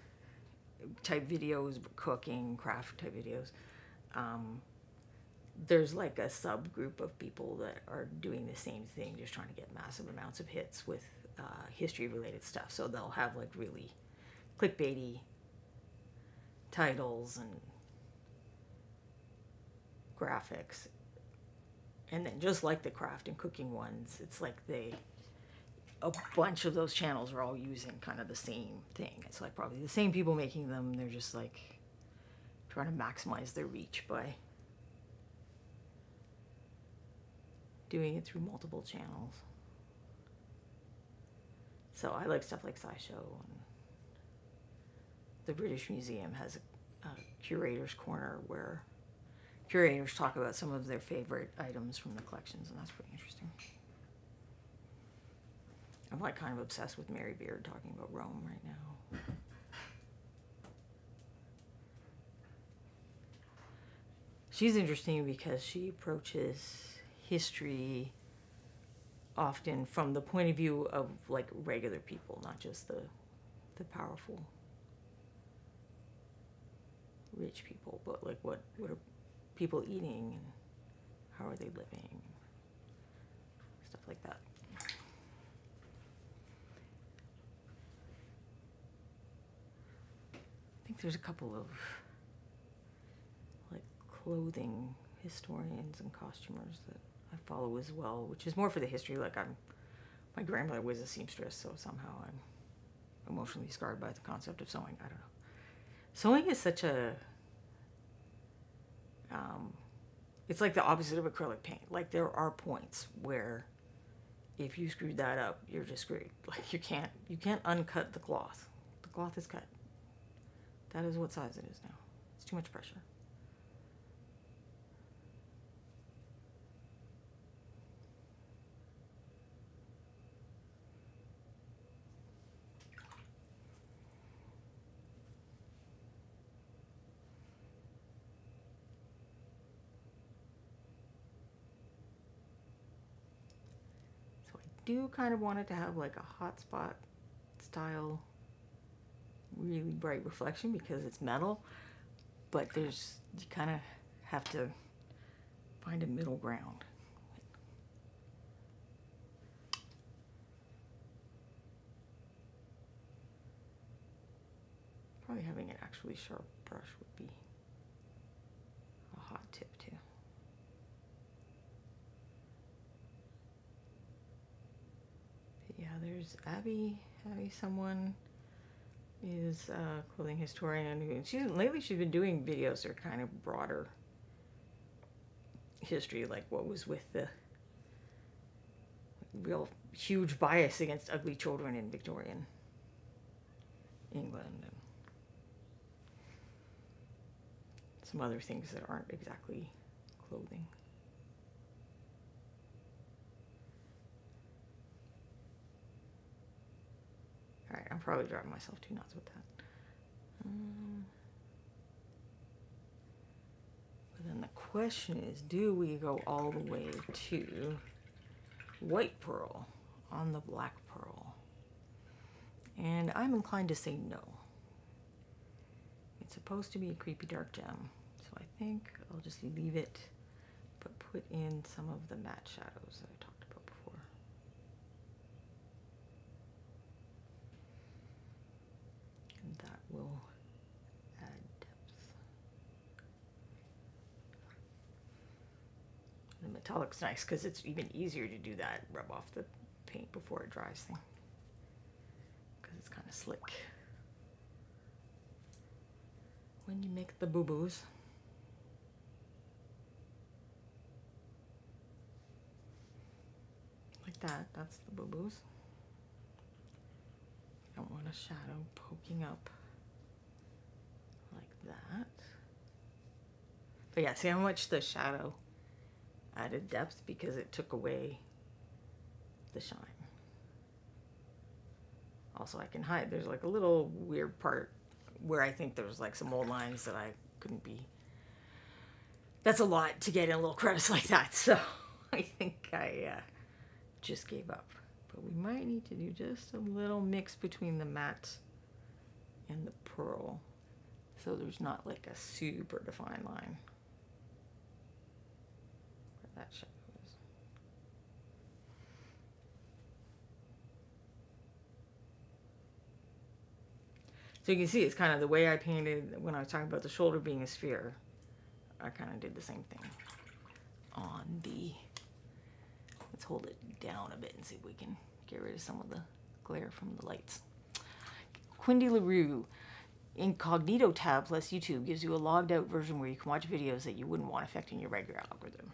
Speaker 1: type videos, cooking, craft type videos. There's like a subgroup of people that are doing the same thing, just trying to get massive amounts of hits with history related stuff. So they'll have like really clickbaity titles and graphics. And then just like the craft and cooking ones, it's like a bunch of those channels are all using kind of the same thing. It's like probably the same people making them. They're just like trying to maximize their reach by doing it through multiple channels. So I like stuff like SciShow, and the British Museum has a curator's corner where curators talk about some of their favorite items from the collections, and that's pretty interesting. I'm like kind of obsessed with Mary Beard talking about Rome right now. she's interesting because she approaches history often from the point of view of like regular people, not just the powerful rich people, but like what are people eating and how are they living, stuff like that. I think there's a couple of like clothing historians and costumers that I follow as well, which is more for the history. Like my grandmother was a seamstress, so somehow I'm emotionally scarred by the concept of sewing. I don't know. Sewing is such a, it's like the opposite of acrylic paint. Like there are points where if you screwed that up, you're just screwed. Like you can't uncut the cloth. The cloth is cut. That is what size it is now. It's too much pressure. So I do kind of want it to have like a hotspot style, really bright reflection because it's metal, but you kind of have to find a middle ground. Probably having an actually sharp brush would be a hot tip too. But yeah, there's Abby someone is a clothing historian who lately she's been doing videos that are kind of broader history, like what was with the real huge bias against ugly children in Victorian England and some other things that aren't exactly clothing. All right, I'm probably driving myself too nuts with that. But then the question is, do we go all the way to white pearl on the black pearl? And I'm inclined to say no. It's supposed to be a creepy dark gem, so I think I'll just leave it, but put in some of the matte shadows that I talked about before. And that will add depth. The metallic's nice because it's even easier to do that, rub off the paint before it dries thing, because it's kind of slick when you make the boo-boos. Like that, that's the boo-boos. I don't want a shadow poking up like that. But yeah, see how much the shadow added depth because it took away the shine. Also, I can hide. There's like a little weird part where I think there's like some old lines that I couldn't be. That's a lot to get in a little crevice like that. So I think I just gave up. But we might need to do just a little mix between the matte and the pearl, so there's not like a super defined line where that shadow is. So you can see it's kind of the way I painted when I was talking about the shoulder being a sphere. I kind of did the same thing on the, let's hold it down a bit and see if we can get rid of some of the glare from the lights. Quindy LaRue, Incognito tab plus YouTube gives you a logged out version where you can watch videos that you wouldn't want affecting your regular algorithm.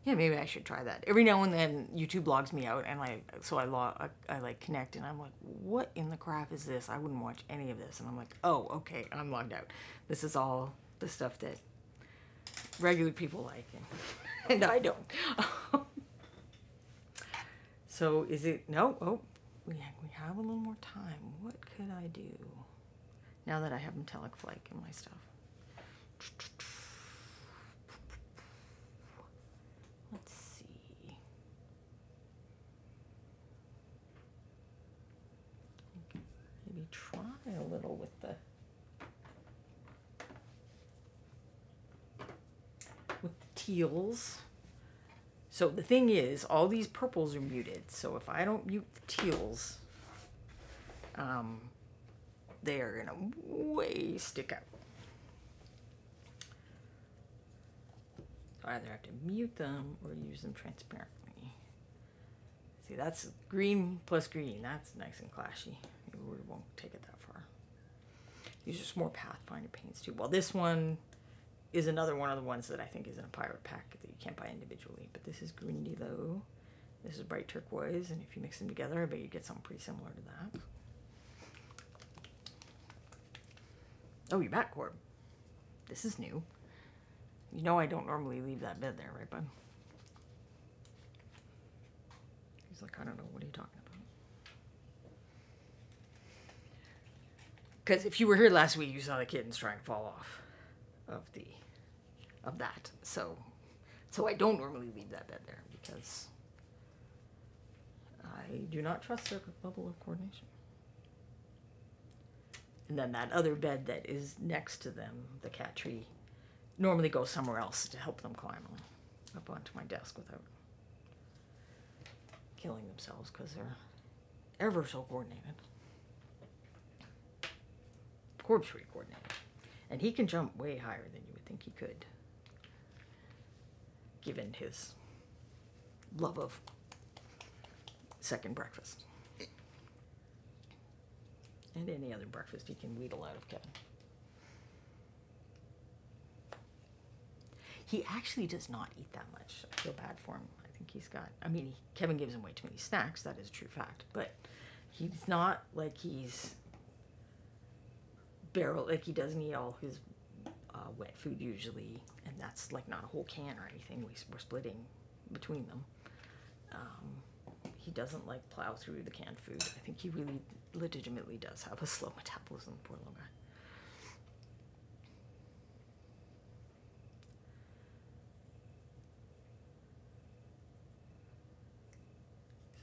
Speaker 1: Yeah, maybe I should try that. Every now and then YouTube logs me out, and I like connect, and I'm like, what in the crap is this? I wouldn't watch any of this. And I'm like, oh, okay, I'm logged out. This is all the stuff that regular people like, and I don't. So is it, no, oh, we have a little more time. What could I do now that I have metallic flake in my stuff? teals. So the thing is, all these purples are muted. So if I don't mute the teals, they are gonna way stick out. So I either have to mute them or use them transparently. See, that's green plus green. That's nice and clashy. We won't take it that far. These are some more Pathfinder paints too. Well, this one is another one of the ones that I think is in a pirate pack that you can't buy individually. But this is Greeny Low. This is bright turquoise, and if you mix them together, I bet you get something pretty similar to that. Oh, you're back, Corb. This is new. You know I don't normally leave that bed there, right, bud? He's like, I don't know, what are you talking about? Because if you were here last week, you saw the kittens trying to fall off of that. So I don't normally leave that bed there because I do not trust their level of coordination. And then that other bed that is next to them, the cat tree, normally goes somewhere else to help them climb up onto my desk without killing themselves because they're ever so coordinated. Corb's pretty coordinated. And he can jump way higher than you would think he could, given his love of second breakfast. And any other breakfast he can wheedle out of Kevin. He actually does not eat that much. I feel bad for him. I think he's got, Kevin gives him way too many snacks. That is a true fact. But he's not like he's he doesn't eat all his wet food usually. And that's like not a whole can or anything. We're splitting between them. He doesn't like plow through the canned food. I think he really legitimately does have a slow metabolism, poor little guy.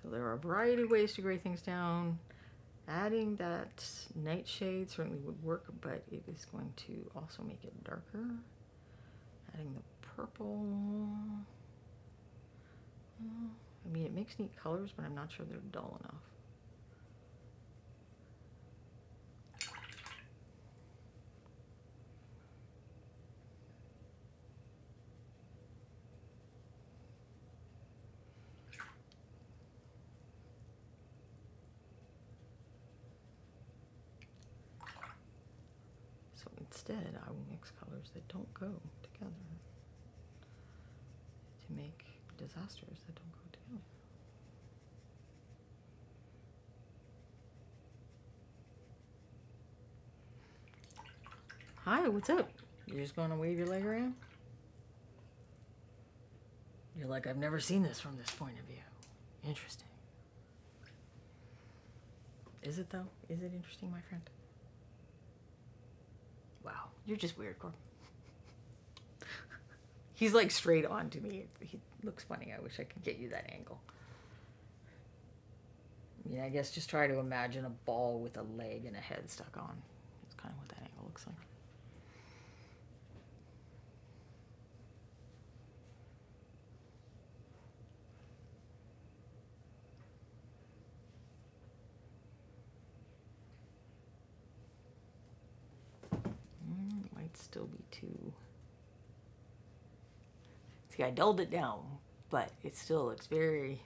Speaker 1: So there are a variety of ways to gray things down. Adding that nightshade certainly would work, but it is going to also make it darker. Adding the purple. It makes neat colors, but I'm not sure they're dull enough. So instead, I will mix colors that don't go together to make disasters that don't go together. Hi, what's up? You're just going to wave your leg around? You're like, I've never seen this from this point of view. Interesting. Is it though? Is it interesting, my friend? Wow, you're just weird, Corb. He's like straight on to me. He looks funny. I wish I could get you that angle. I guess just try to imagine a ball with a leg and a head stuck on. That's kind of what that angle looks like. Might still be too... See, I dulled it down, but it still looks very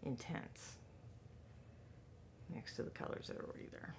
Speaker 1: intense next to the colors that are already there.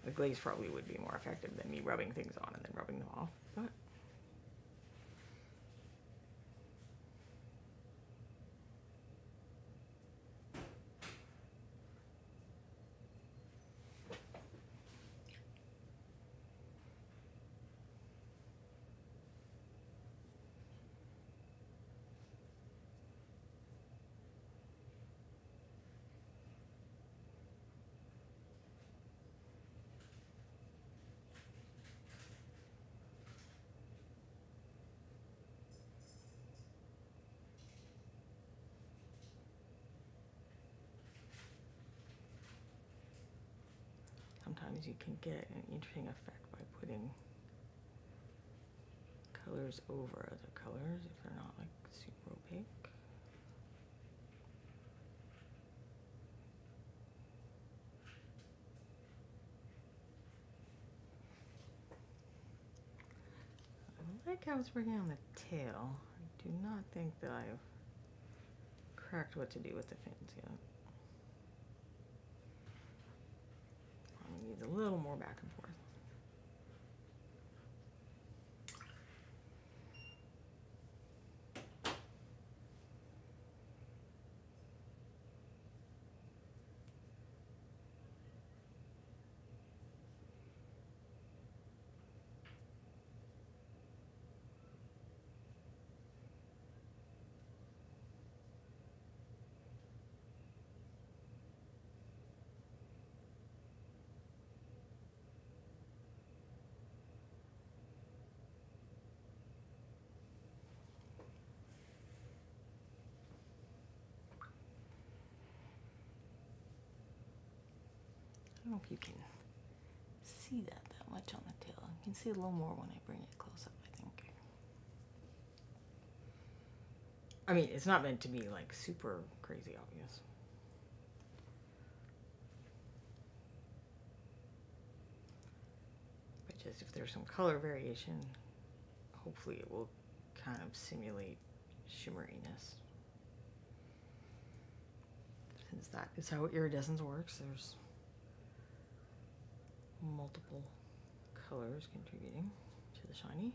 Speaker 1: The glaze probably would be more effective than me rubbing things on and then rubbing them off, but sometimes you can get an interesting effect by putting colors over other colors if they're not like super opaque. I like how it's working on the tail. I do not think that I've cracked what to do with the fins yet. Probably needs a little more back and forth. I don't know if you can see that much on the tail. You can see a little more when I bring it close up, I think. I mean, it's not meant to be like super crazy obvious. But just if there's some color variation, hopefully it will kind of simulate shimmeriness. Since that is how iridescence works, there's multiple colors contributing to the shiny.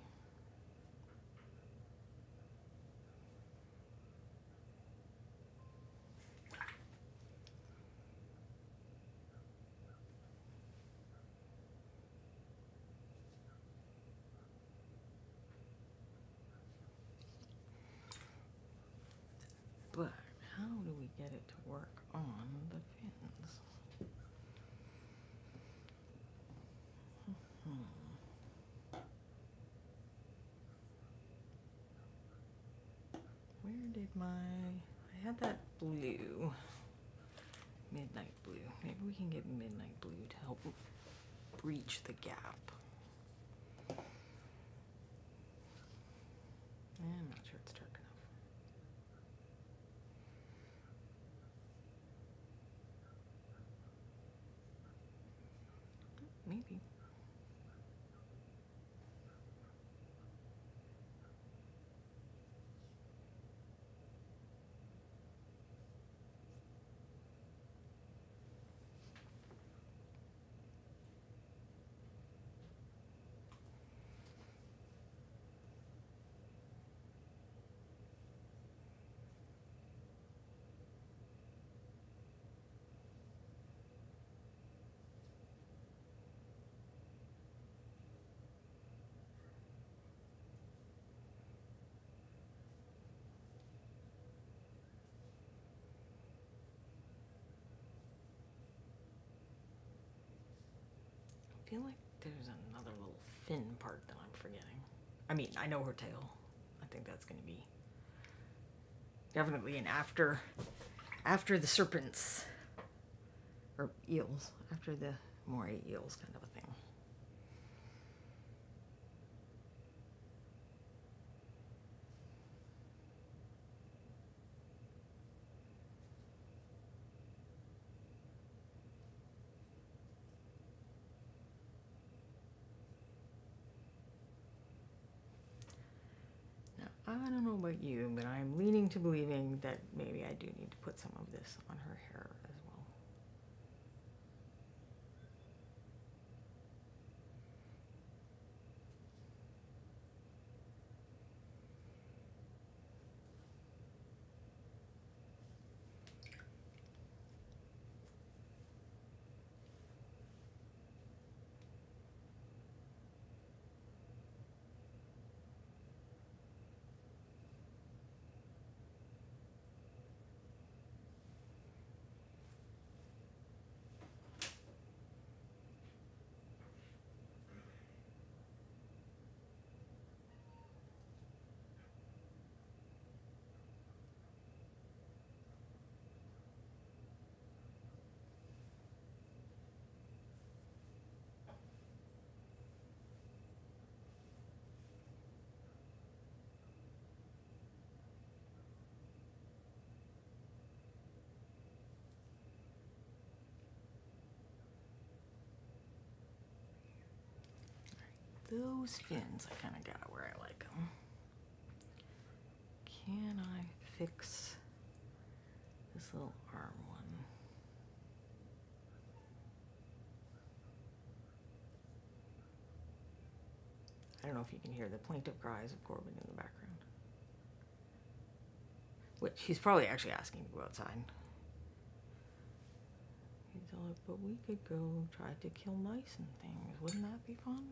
Speaker 1: But how do we get it to work on the fins? Where did I had that blue, midnight blue. Maybe we can get midnight blue to help breach the gap. I'm not sure it's dark enough. Maybe. I feel like there's another little fin part that I'm forgetting. I mean, I know her tail. I think that's going to be definitely an after the serpents, or eels, after the moray eels kind of a thing. I don't know about you, but I'm leaning to believing that maybe I do need to put some of this on her hair as well. those fins, I kind of got where I like them. Can I fix this little arm one? I don't know if you can hear the plaintive cries of Corbin in the background. Which he's probably actually asking to go outside. He's all like, but we could go try to kill mice and things. Wouldn't that be fun?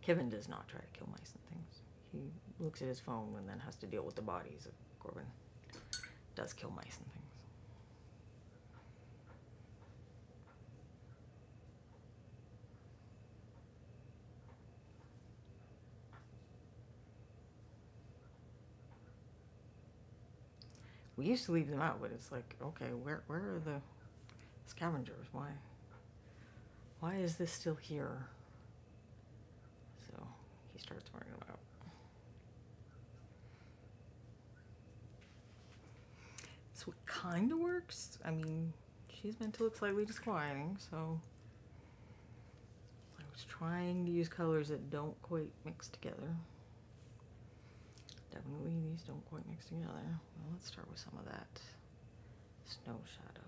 Speaker 1: Kevin does not try to kill mice and things. He looks at his phone and then has to deal with the bodies of Corbin. Does kill mice and things. We used to leave them out, but it's like, okay, where are the scavengers? Why is this still here? So he starts worrying about. So it kind of works. I mean, she's meant to look slightly disquieting, so I was trying to use colors that don't quite mix together. Definitely these don't quite mix together. Well, let's start with some of that snow shadow.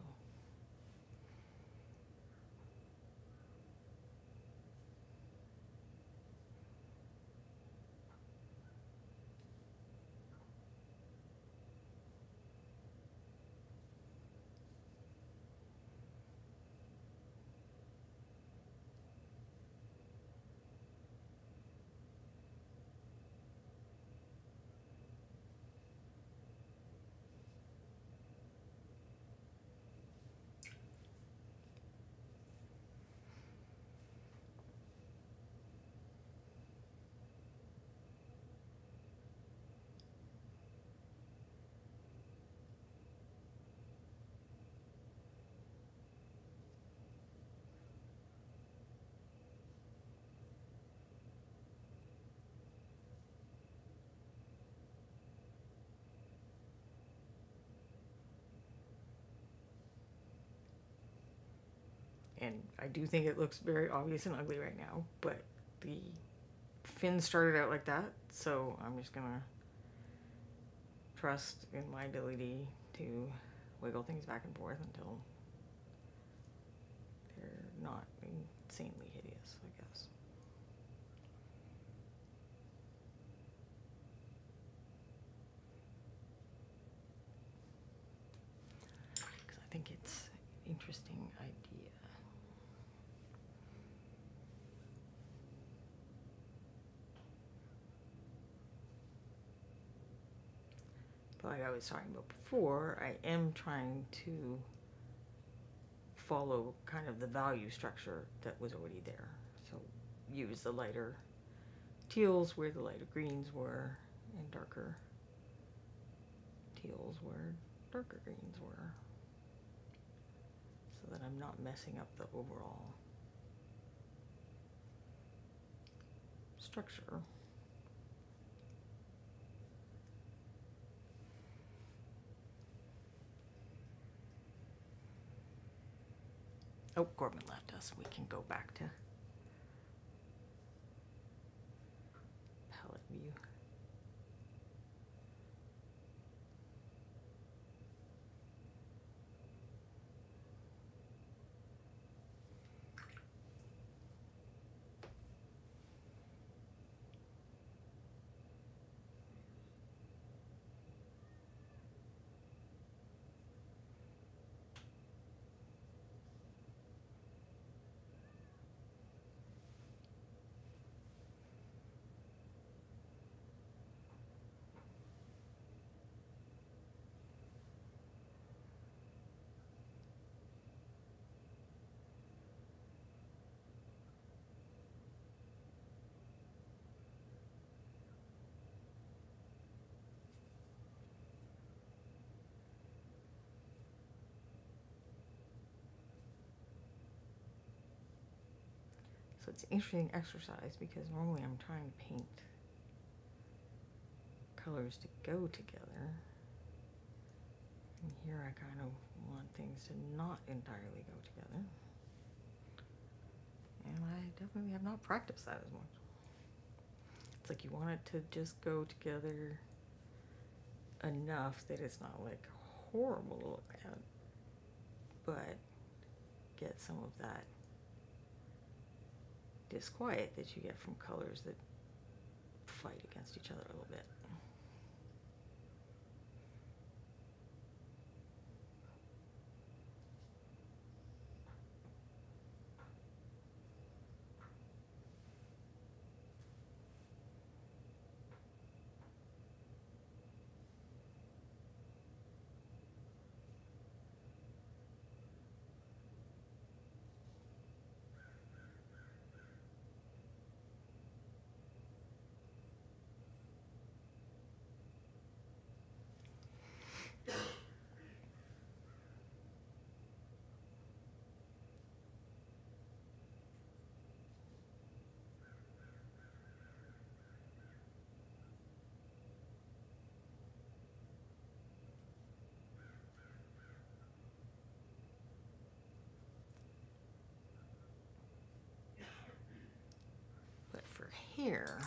Speaker 1: And I do think it looks very obvious and ugly right now, but the fin started out like that, so I'm just gonna trust in my ability to wiggle things back and forth until they're not insanely hideous, I guess. Because I think it's an interesting idea. But like I was talking about before, I am trying to follow kind of the value structure that was already there. So use the lighter teals where the lighter greens were, and darker teals where darker greens were, so that I'm not messing up the overall structure. Oh, Corbin left us. We can go back to palette view. So it's an interesting exercise because normally I'm trying to paint colors to go together. And here I kind of want things to not entirely go together. And I definitely have not practiced that as much. It's like you want it to just go together enough that it's not like horrible to look at, but get some of that disquiet that you get from colors that fight against each other a little bit. But for hair,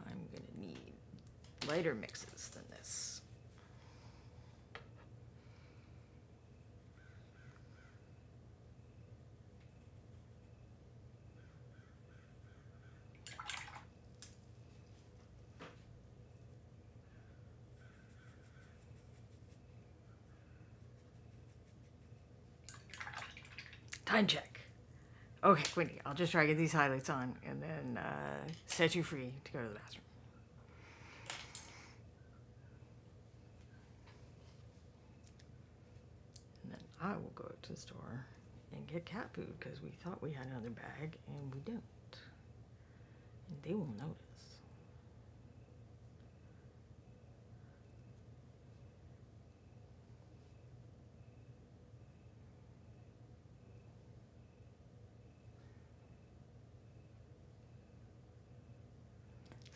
Speaker 1: I'm gonna need lighter mixes than this. Time check. Okay, Wendy, I'll just try to get these highlights on and then set you free to go to the bathroom. And then I will go to the store and get cat food because we thought we had another bag and we don't. And they will notice.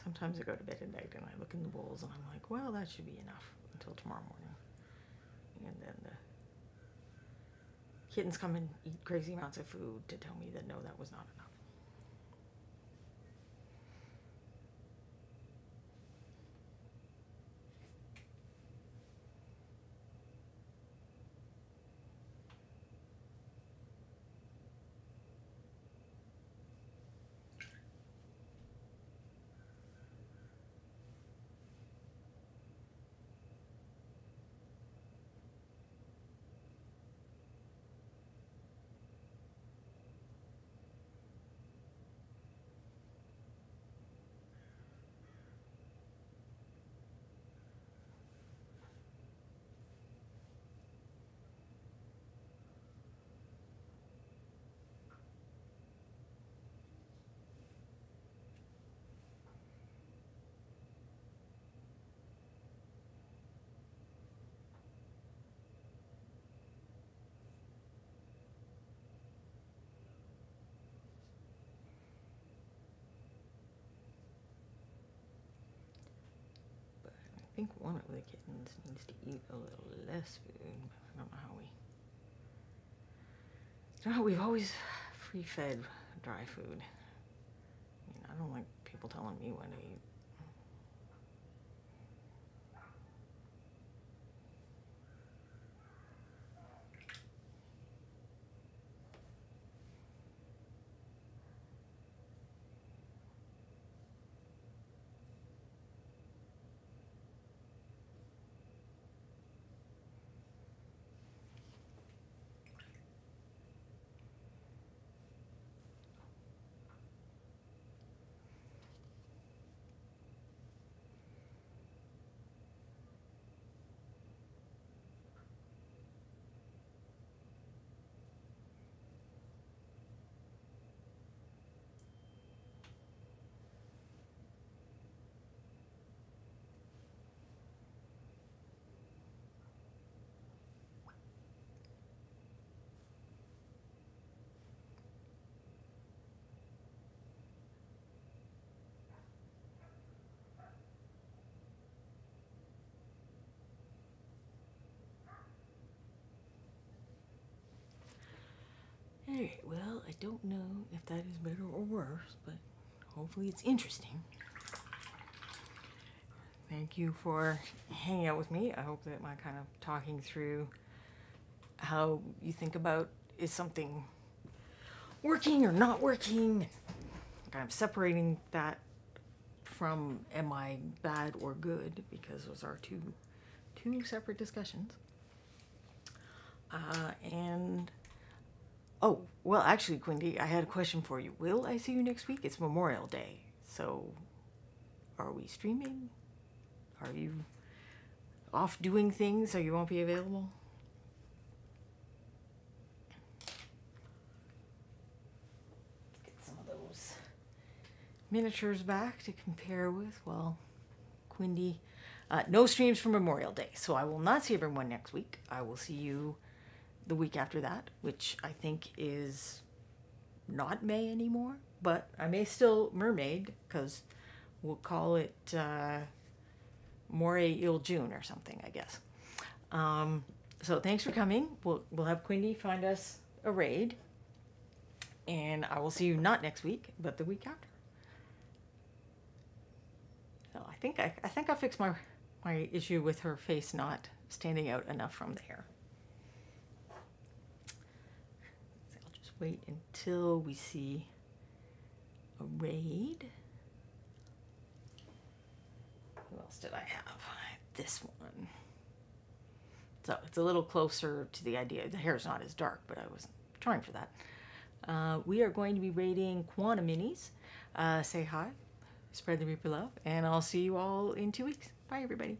Speaker 1: Sometimes I go to bed at night and I look in the bowls and I'm like, well, that should be enough until tomorrow morning. And then the kittens come and eat crazy amounts of food to tell me that no, that was not enough. I think one of the kittens needs to eat a little less food. I don't know how we... You know how we've always free-fed dry food. I mean, I don't like people telling me when to eat. Alright, well, I don't know if that is better or worse, but hopefully it's interesting. Thank you for hanging out with me. I hope that my kind of talking through how you think about is something working or not working, kind of separating that from am I bad or good, because those are two separate discussions. And oh, well, actually, Quindy, I had a question for you. Will I see you next week? It's Memorial Day, so are we streaming? Are you off doing things so you won't be available? Let's get some of those miniatures back to compare with. Well, Quindy, no streams for Memorial Day, so I will not see everyone next week. I will see you the week after that, which I think is not May anymore, but I may still mermaid, because we'll call it Moray Il June or something, I guess. So thanks for coming. We'll have Quindy find us a raid, and I will see you not next week, but the week after. So I think I fixed my issue with her face not standing out enough from the hair. So I'll just wait until we see a raid. Who else did I have? This one. So it's a little closer to the idea. The hair's not as dark, but I was trying for that. We are going to be raiding Quantum Minis. Say hi, spread the Reaper love, and I'll see you all in 2 weeks. Bye, everybody.